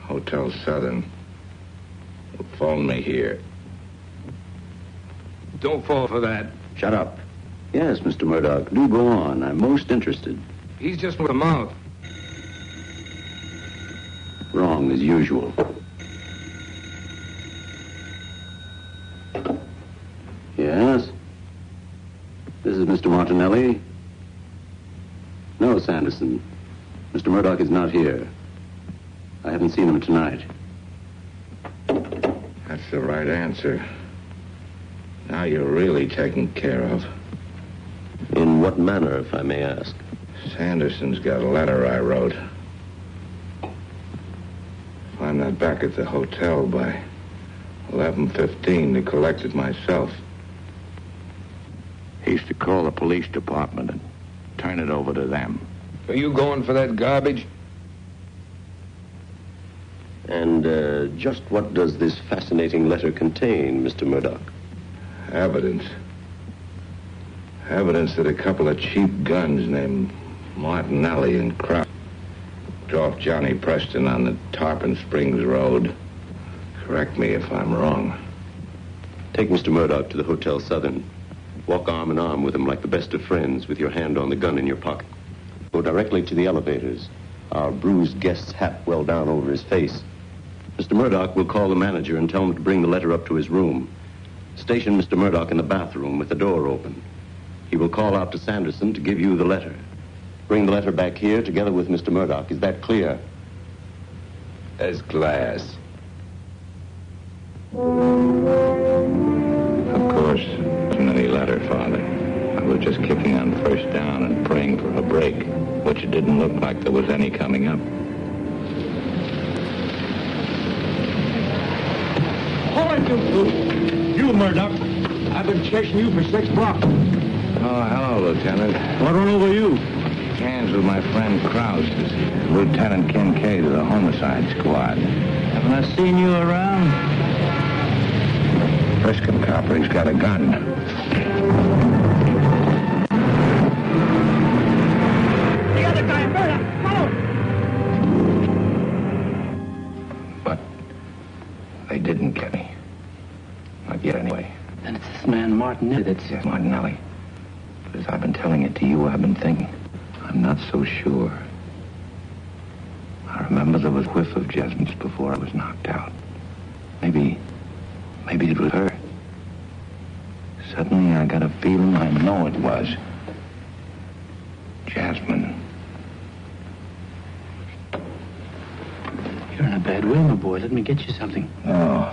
Hotel Southern. Phone me here. Don't fall for that. Shut up. Yes, Mr. Murdoch, do go on. I'm most interested. He's just with a mouth. Wrong as usual. Yes? This is Mr. Martinelli. No, Sanderson. Mr. Murdoch is not here. I haven't seen him tonight. That's the right answer. Now you're really taken care of. In what manner, if I may ask? Sanderson's got a letter I wrote. If I'm not back at the hotel by 11:15 to collect it myself. He used to call the police department and turn it over to them. Are you going for that garbage? And just what does this fascinating letter contain, Mr. Murdoch? Evidence. Evidence that a couple of cheap guns named Martinelli and Kraus off Johnny Preston on the Tarpon Springs Road. Correct me if I'm wrong. Take Mr. Murdoch to the Hotel Southern. Walk arm in arm with him like the best of friends with your hand on the gun in your pocket. Go directly to the elevators, our bruised guest's hat well down over his face. Mr. Murdoch will call the manager and tell him to bring the letter up to his room. Station Mr. Murdoch in the bathroom with the door open. He will call out to Sanderson to give you the letter. Bring the letter back here together with Mr. Murdoch. Is that clear? As glass. Of course, wasn't any letter, Father. I was just kicking on first down and praying for a break, which it didn't look like there was any coming up. Hold it, you Murdoch. I've been chasing you for 6 blocks. Oh, hello, Lieutenant. What run over you? Hands with my friend Krause, Lieutenant Kincaid of the Homicide Squad. Haven't I seen you around? Friskin copper, he's got a gun. The other guy, Murdoch, follow! But they didn't get me. Not yet, anyway. Then it's this man Martinelli that's... Yes, Martinelli. But as I've been telling it to you, I've been thinking. I'm not so sure. I remember there was a whiff of jasmine just before I was knocked out. Maybe it was her. Suddenly I got a feeling I know it was. Jasmine. You're in a bad way, my boy. Let me get you something. Oh,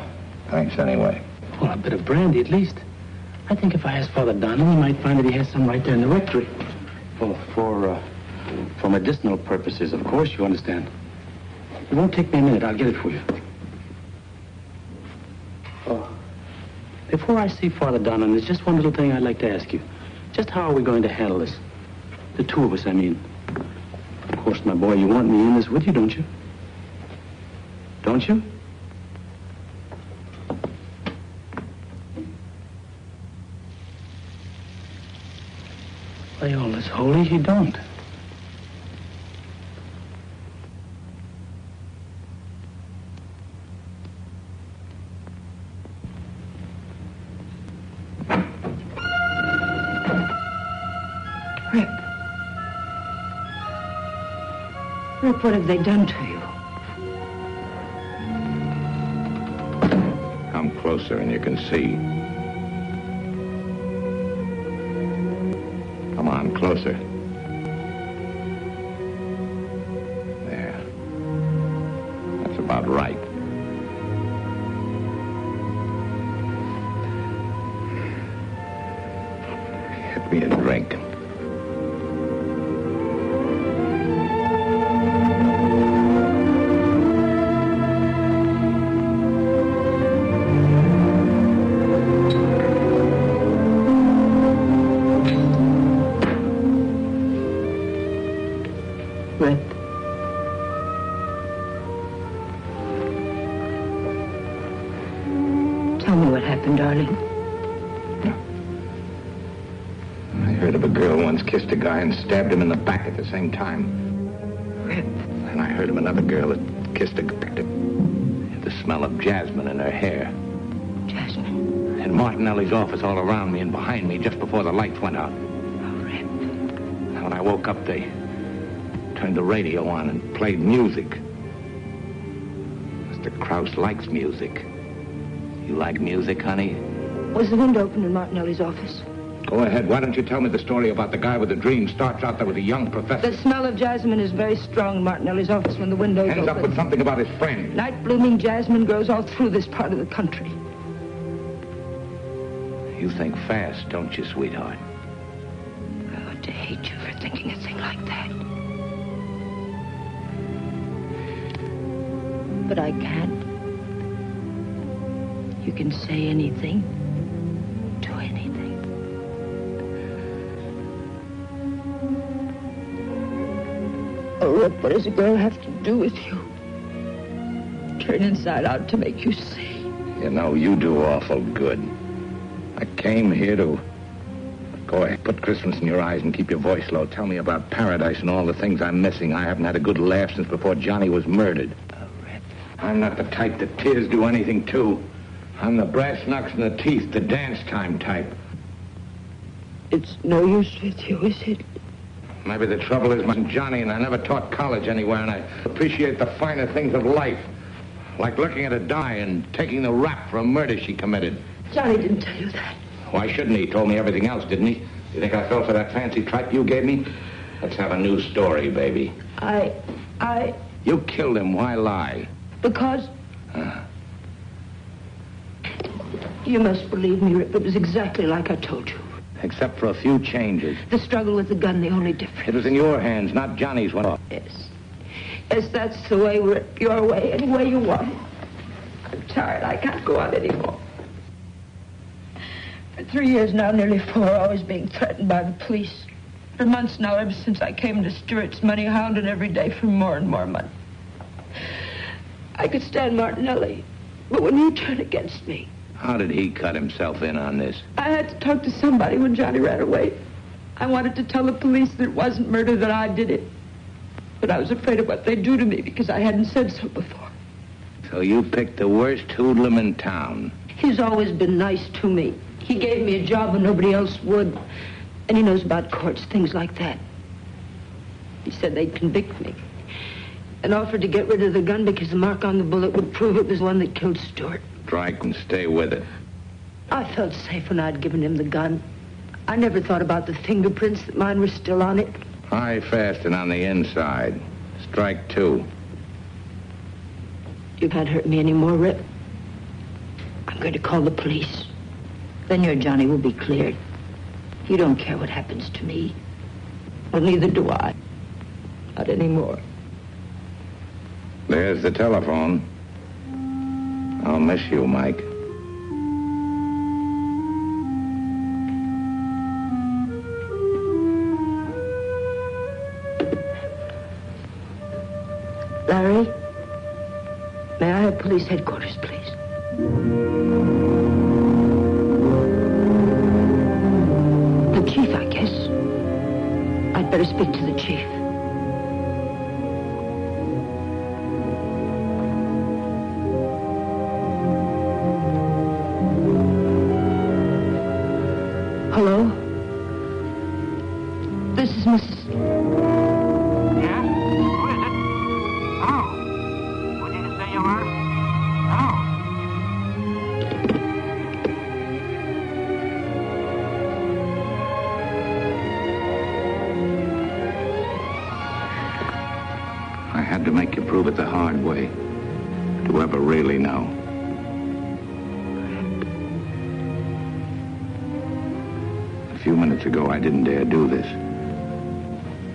thanks anyway. Well, a bit of brandy at least. I think if I ask Father Donald, he might find that he has some right there in the rectory. Well, for medicinal purposes, of course, you understand. It won't take me a minute. I'll get it for you. Before I see Father Donald, there's just one little thing I'd like to ask you. Just how are we going to handle this? The two of us, I mean. Of course, my boy, you want me in this with you, don't you? Don't you? By all that's holy, you don't. Rip, what have they done to you? Come closer and you can see. Come on, closer. There. That's about right. Get me a drink. Tell me what happened, darling. I heard of a girl once kissed a guy and stabbed him in the back at the same time. And I heard of another girl that kissed a guy. The smell of jasmine in her hair. Jasmine? And Martinelli's office all around me and behind me just before the lights went out. Oh, Rip. And when I woke up, they turned the radio on and played music. Mr. Krause likes music. You like music, honey? Was the window open in Martinelli's office? Go ahead. Why don't you tell me the story about the guy with the dream? Starts out there with a young professor. The smell of jasmine is very strong in Martinelli's office when the window's open. Ends up with something about his friend. Night-blooming jasmine grows all through this part of the country. You think fast, don't you, sweetheart? I ought to hate you for thinking a thing like that. But I can't. You can say anything, do anything. Oh, Rip, what does a girl have to do with you? Turn inside out to make you see. You know, you do awful good. I came here to Boy, put Christmas in your eyes and keep your voice low. Tell me about paradise and all the things I'm missing. I haven't had a good laugh since before Johnny was murdered. I'm not the type that tears do anything to. I'm the brass knucks and the teeth, the dance time type. It's no use with you, is it? Maybe the trouble is, I'm Johnny, and I never taught college anywhere, and I appreciate the finer things of life. Like looking at her die and taking the rap for a murder she committed. Johnny didn't tell you that. Why shouldn't he? He told me everything else, didn't he? You think I fell for that fancy tripe you gave me? Let's have a new story, baby. You killed him. Why lie? Because... You must believe me, Rip. It was exactly like I told you. Except for a few changes. The struggle with the gun, the only difference. It was in your hands, not Johnny's one. Yes. Yes, that's the way, Rip. Your way, any way you want it. I'm tired. I can't go on anymore. For 3 years now, nearly 4, always being threatened by the police. For months now, ever since I came to Stewart's money, hounded every day for more and more money. I could stand Martinelli, but when you turn against me... How did he cut himself in on this? I had to talk to somebody when Johnny ran away. I wanted to tell the police that it wasn't murder, that I did it. But I was afraid of what they'd do to me because I hadn't said so before. So you picked the worst hoodlum in town. He's always been nice to me. He gave me a job when nobody else would. And he knows about courts, things like that. He said they'd convict me. And offered to get rid of the gun because the mark on the bullet would prove it was the one that killed Stewart. Strike and stay with it. I felt safe when I'd given him the gun. I never thought about the fingerprints, that mine were still on it. High, fast, and on the inside. Strike 2. You can't hurt me anymore, Rip. I'm going to call the police. Then your Johnny will be cleared. You don't care what happens to me. Well, neither do I. Not anymore. There's the telephone. I'll miss you, Mike. Larry, may I have police headquarters, please? The chief, I guess. I'd better speak to the chief. Hello? This is Mrs. Yeah? Who is it? Hello? Who did you say you were? Hello? I had to make you prove it the hard way. To ever really know. A few minutes ago, I didn't dare do this.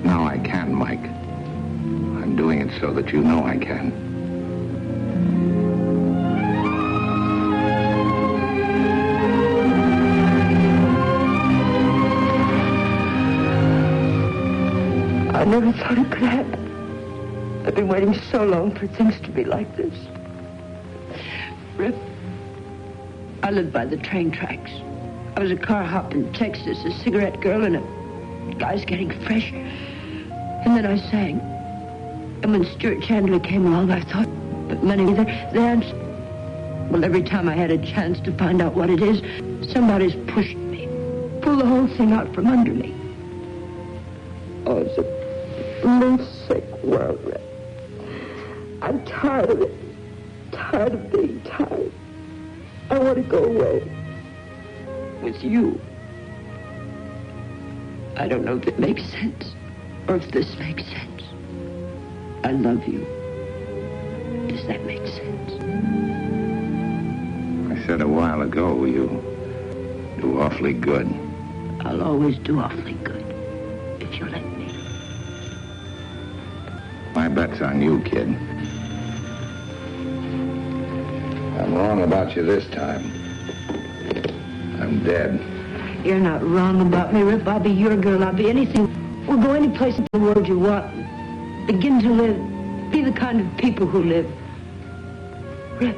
Now I can, Mike. I'm doing it so that you know I can. I never thought it could happen. I've been waiting so long for things to be like this. Rip, I lived by the train tracks. I was a car hop in Texas, a cigarette girl, and a guy's getting fresh. And then I sang. And when Stuart Chandler came along, I thought, but money, then... Well, every time I had a chance to find out what it is, somebody's pushed me. Pulled the whole thing out from under me. Oh, it's a blue, sick world, Rip. I'm tired of it. Tired of being tired. I want to go away. With you. I don't know if it makes sense, or if this makes sense. I love you. Does that make sense? I said a while ago, you do awfully good. I'll always do awfully good, if you let me. My bet's on you, kid. I'm wrong about you this time. I'm dead. You're not wrong about me, Rip. I'll be your girl. I'll be anything. We'll go any place in the world you want. Begin to live. Be the kind of people who live. Rip.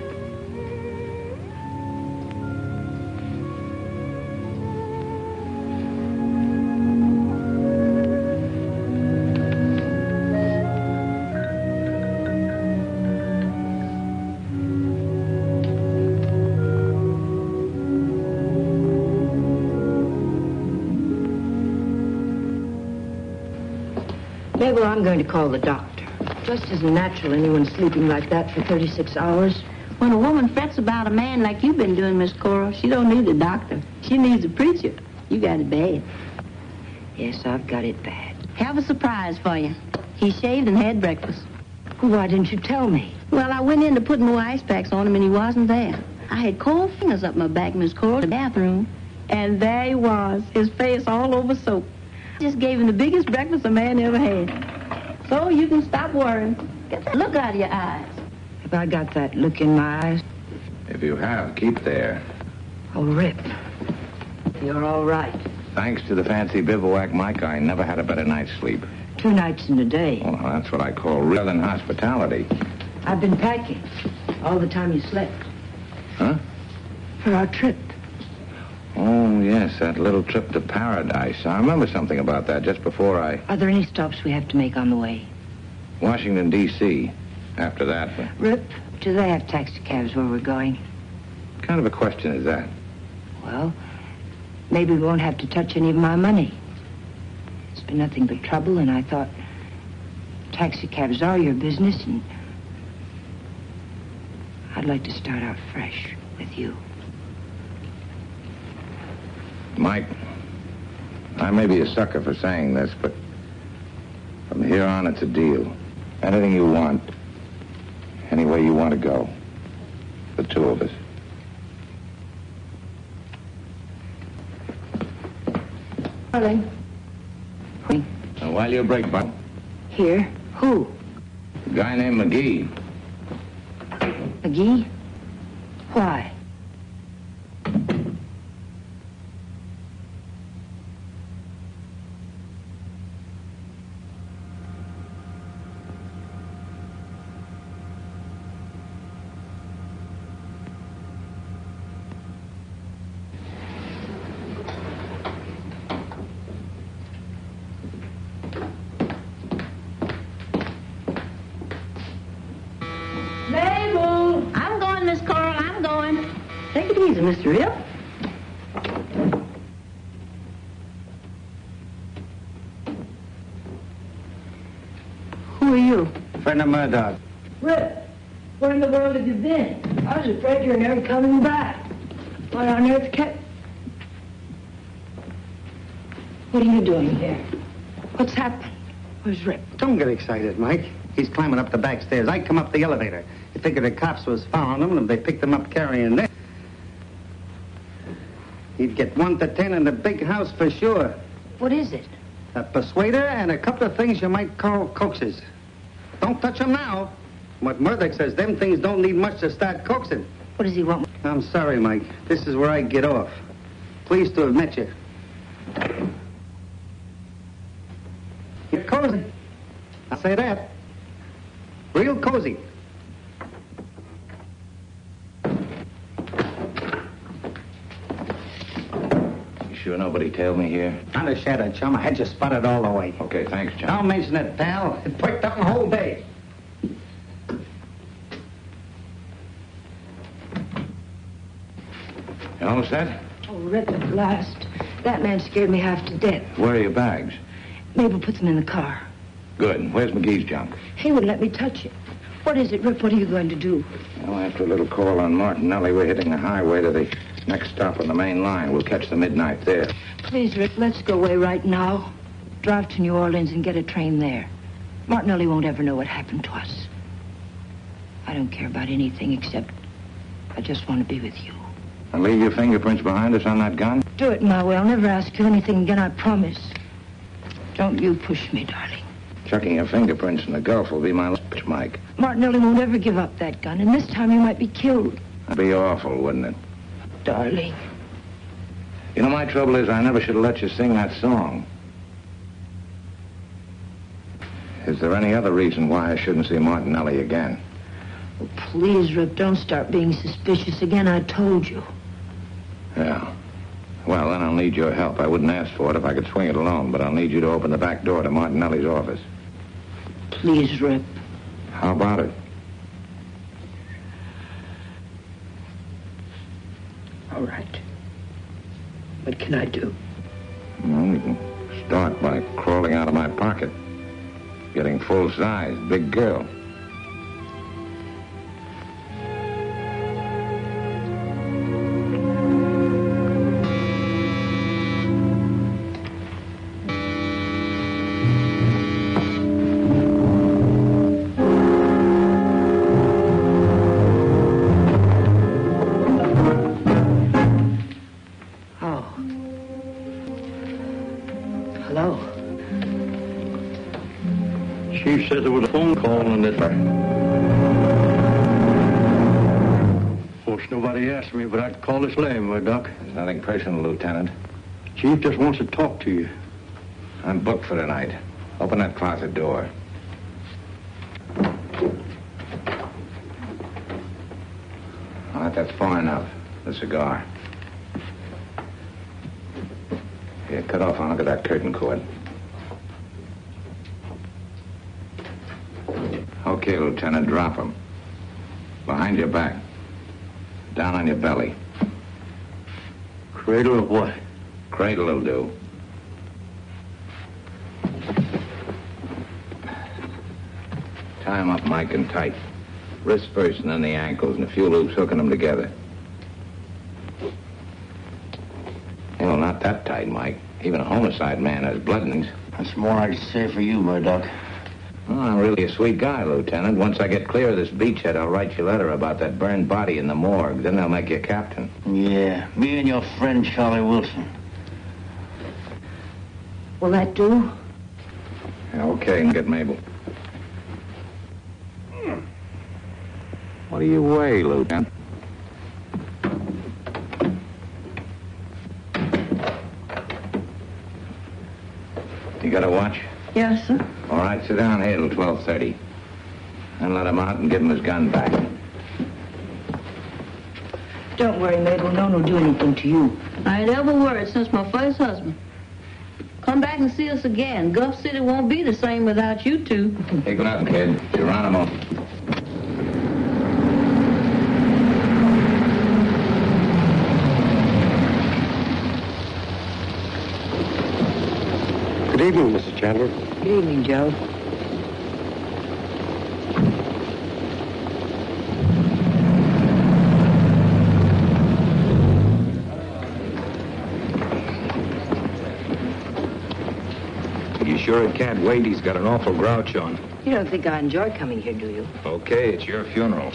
Mabel, I'm going to call the doctor. Just isn't natural anyone sleeping like that for 36 hours. When a woman frets about a man like you've been doing, Miss Cora, she don't need a doctor. She needs a preacher. You got it bad. Yes, I've got it bad. Have a surprise for you. He shaved and had breakfast. Why didn't you tell me? Well, I went in to put more ice packs on him, and he wasn't there. I had cold fingers up my back, Miss Cora, in the bathroom. And there he was, his face all over soap. Just gave him the biggest breakfast a man ever had. So you can stop worrying. Get that look out of your eyes. Have I got that look in my eyes? If you have, keep there. Oh, Rip. You're all right. Thanks to the fancy bivouac, Mike, I never had a better night's sleep. 2 nights in a day. Well, that's what I call real and hospitality. I've been packing all the time you slept. Huh? For our trip. Oh, yes, that little trip to paradise. I remember something about that just before I... Are there any stops we have to make on the way? Washington, D.C. After that... Rip, do they have taxi cabs where we're going? What kind of a question is that? Well, maybe we won't have to touch any of my money. It's been nothing but trouble, and I thought taxi cabs are your business, and I'd like to start out fresh with you. Mike, I may be a sucker for saying this, but from here on, it's a deal. Anything you want, any way you want to go. The two of us. Darling. Now, while you break, Buck. Here? Who? A guy named McGee. McGee? Why? Mabel! I'm going, Miss Coral, I'm going. Take it easy, Mr. Rip. Who are you? Friend of Murdoch. Rip, where in the world have you been? I was afraid you were never coming back. What on earth kept... What are you doing here? What's happened? Where's Rip? Don't get excited, Mike. He's climbing up the back stairs. I come up the elevator. You figured the cops was following him, and if they picked him up carrying this, he'd get 1 to 10 in the big house for sure. What is it? A persuader and a couple of things you might call coaxes. Don't touch them now. What Murdoch says, them things don't need much to start coaxing. What does he want? I'm sorry, Mike. This is where I get off. Pleased to have met you. You're cozy. I'll say that. Real cozy. You sure nobody tailed me here? Not a shadow, chum. I had you spotted all the way. Okay, thanks, John. Don't mention it, pal. It picked up the whole day. You all set? Oh, Rip, at last. That man scared me half to death. Where are your bags? Mabel puts them in the car. Good. Where's McGee's junk? He wouldn't let me touch it. What is it, Rip? What are you going to do? Well, after a little call on Martinelli, we're hitting the highway to the next stop on the main line. We'll catch the midnight there. Please, Rip, let's go away right now. Drive to New Orleans and get a train there. Martinelli won't ever know what happened to us. I don't care about anything except I just want to be with you. And leave your fingerprints behind us on that gun? Do it my way. I'll never ask you anything again, I promise. Don't you push me, darling. Chucking your fingerprints in the Gulf will be my last, Mike. Martinelli won't ever give up that gun, and this time he might be killed. That'd be awful, wouldn't it? Darling. You know, my trouble is I never should have let you sing that song. Is there any other reason why I shouldn't see Martinelli again? Oh, please, Rip, don't start being suspicious again. I told you. Yeah. Well, then I'll need your help. I wouldn't ask for it if I could swing it alone, but I'll need you to open the back door to Martinelli's office. Please, Rip. How about it? All right. What can I do? Well, you can start by crawling out of my pocket. Getting full size, big girl. Chief said there was a phone call on this. Of course, nobody asked me, but I'd call this lame, Murdoch. It's nothing personal, Lieutenant. Chief just wants to talk to you. I'm booked for tonight. Open that closet door. All right, that's far enough. The cigar. Here, cut off a hunk of that curtain cord. Okay, Lieutenant, drop him. Behind your back. Down on your belly. Cradle of what? Cradle will do. Tie him up, Mike, and tight. Wrists first and then the ankles, and a few loops hooking them together. Hell, not that tight, Mike. Even a homicide man has bloodings. That's more I'd say for you, Murdoch. Oh, I'm really a sweet guy, Lieutenant. Once I get clear of this beachhead, I'll write you a letter about that burned body in the morgue. Then they'll make you captain. Yeah, me and your friend Charlie Wilson. Will that do? Yeah, okay, and get Mabel. What do you weigh, Lieutenant? You got a watch? Yes, sir. All right, sit down here till 12:30. Then let him out and give him his gun back. Don't worry, Mabel. No one will do anything to you. I ain't ever worried since my first husband. Come back and see us again. Gulf City won't be the same without you two. Hey, good night, kid. Geronimo. Good evening, Mrs. Chandler. Good evening, Joe. You sure it can't wait? He's got an awful grouch on. You don't think I enjoy coming here, do you? Okay, it's your funeral.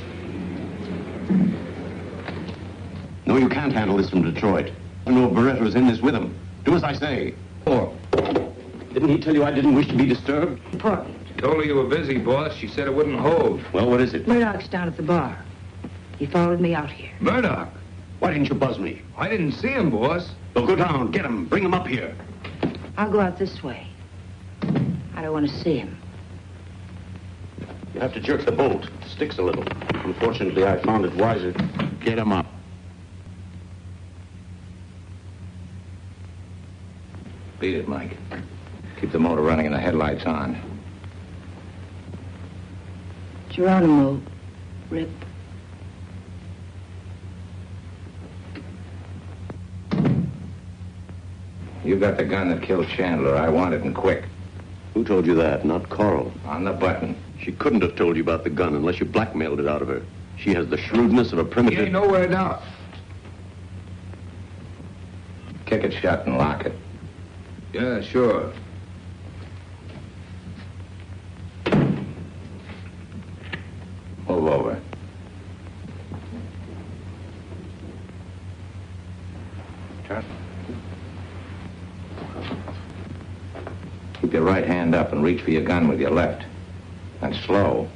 No, you can't handle this from Detroit. I know Beretta's in this with him. Do as I say. Or, didn't he tell you I didn't wish to be disturbed? Important. Told her you were busy, boss. She said it wouldn't hold. Well, what is it? Murdoch's down at the bar. He followed me out here. Murdoch? Why didn't you buzz me? I didn't see him, boss. Well, go down, get him, bring him up here. I'll go out this way. I don't want to see him. You have to jerk the bolt. It sticks a little. Unfortunately, I found it wiser. Get him up. Beat it, Mike. Keep the motor running and the headlights on. Geronimo, Rip. You got the gun that killed Chandler. I want it and quick. Who told you that? Not Coral. On the button. She couldn't have told you about the gun unless you blackmailed it out of her. She has the shrewdness of a primitive... He ain't nowhere now. Kick it shut and lock it. Yeah, sure. Move over. Turn. Keep your right hand up and reach for your gun with your left. And slow.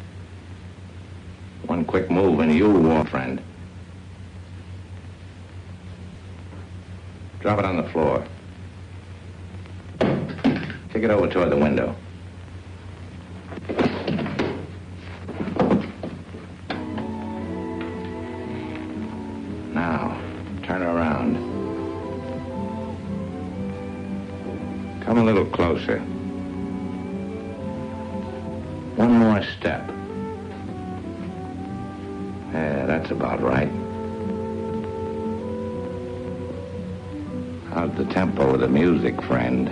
One quick move and you, war friend. Drop it on the floor. Take it over toward the window. Now, turn around. Come a little closer. One more step. Yeah, that's about right. How's the tempo of the music, friend?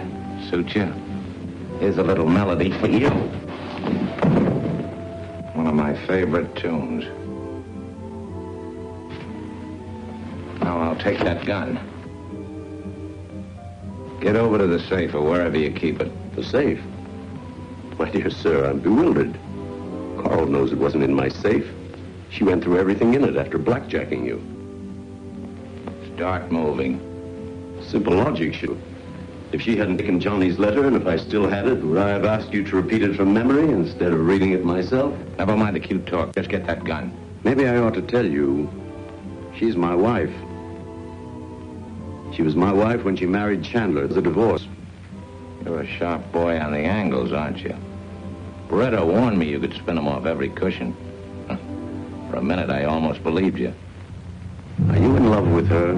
Suit you? Here's a little melody for you. one of my favorite tunes. Now I'll take that gun. Get over to the safe or wherever you keep it. The safe? My dear sir, I'm bewildered. Carl knows it wasn't in my safe. She went through everything in it after blackjacking you. Start moving. Simple logic, sure. If she hadn't taken Johnny's letter, and if I still had it, would I have asked you to repeat it from memory instead of reading it myself? Never mind the cute talk. Just get that gun. Maybe I ought to tell you, she's my wife. She was my wife when she married Chandler. It's a divorce. You're a sharp boy on the angles, aren't you? Beretta warned me you could spin them off every cushion. For a minute, I almost believed you. Are you in love with her?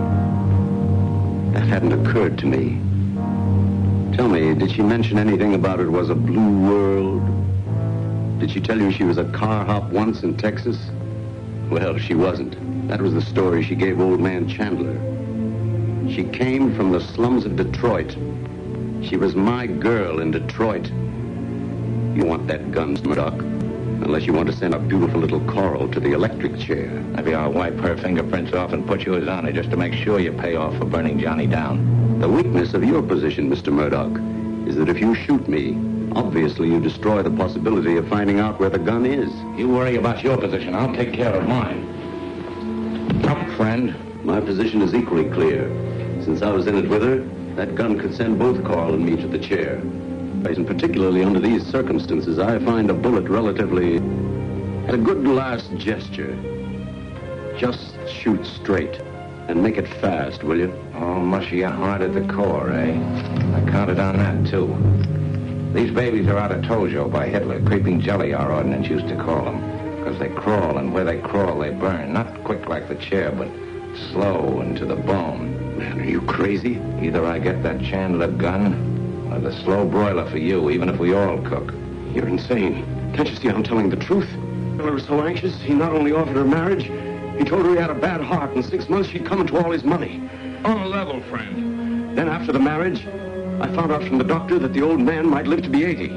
That hadn't occurred to me. Tell me, did she mention anything about it was a blue world? Did she tell you she was a car hop once in Texas? Well, she wasn't. That was the story she gave old man Chandler. She came from the slums of Detroit. She was my girl in Detroit. You want that gun, Murdoch. Unless you want to send a beautiful little Coral to the electric chair. Maybe I'll wipe her fingerprints off and put you as honor just to make sure you pay off for burning Johnny down. The weakness of your position, Mr. Murdoch, is that if you shoot me, obviously you destroy the possibility of finding out where the gun is. You worry about your position. I'll take care of mine. Up, friend. My position is equally clear. Since I was in it with her, that gun could send both Carl and me to the chair. And particularly under these circumstances, I find a bullet relatively a good last gesture. Just shoot straight and make it fast, will you? Oh, mushy and hard at the core, eh? I counted on that, too. These babies are out of Tojo by Hitler. Creeping jelly, our ordinance used to call them. Because they crawl, and where they crawl, they burn. Not quick like the chair, but slow and to the bone. Man, are you crazy? Either I get that Chandler gun, or the slow broiler for you, even if we all cook. You're insane. Can't you see I'm telling the truth? Chandler was so anxious, he not only offered her marriage, he told her he had a bad heart. In 6 months, she'd come into all his money. On a level, friend. Then after the marriage, I found out from the doctor that the old man might live to be 80.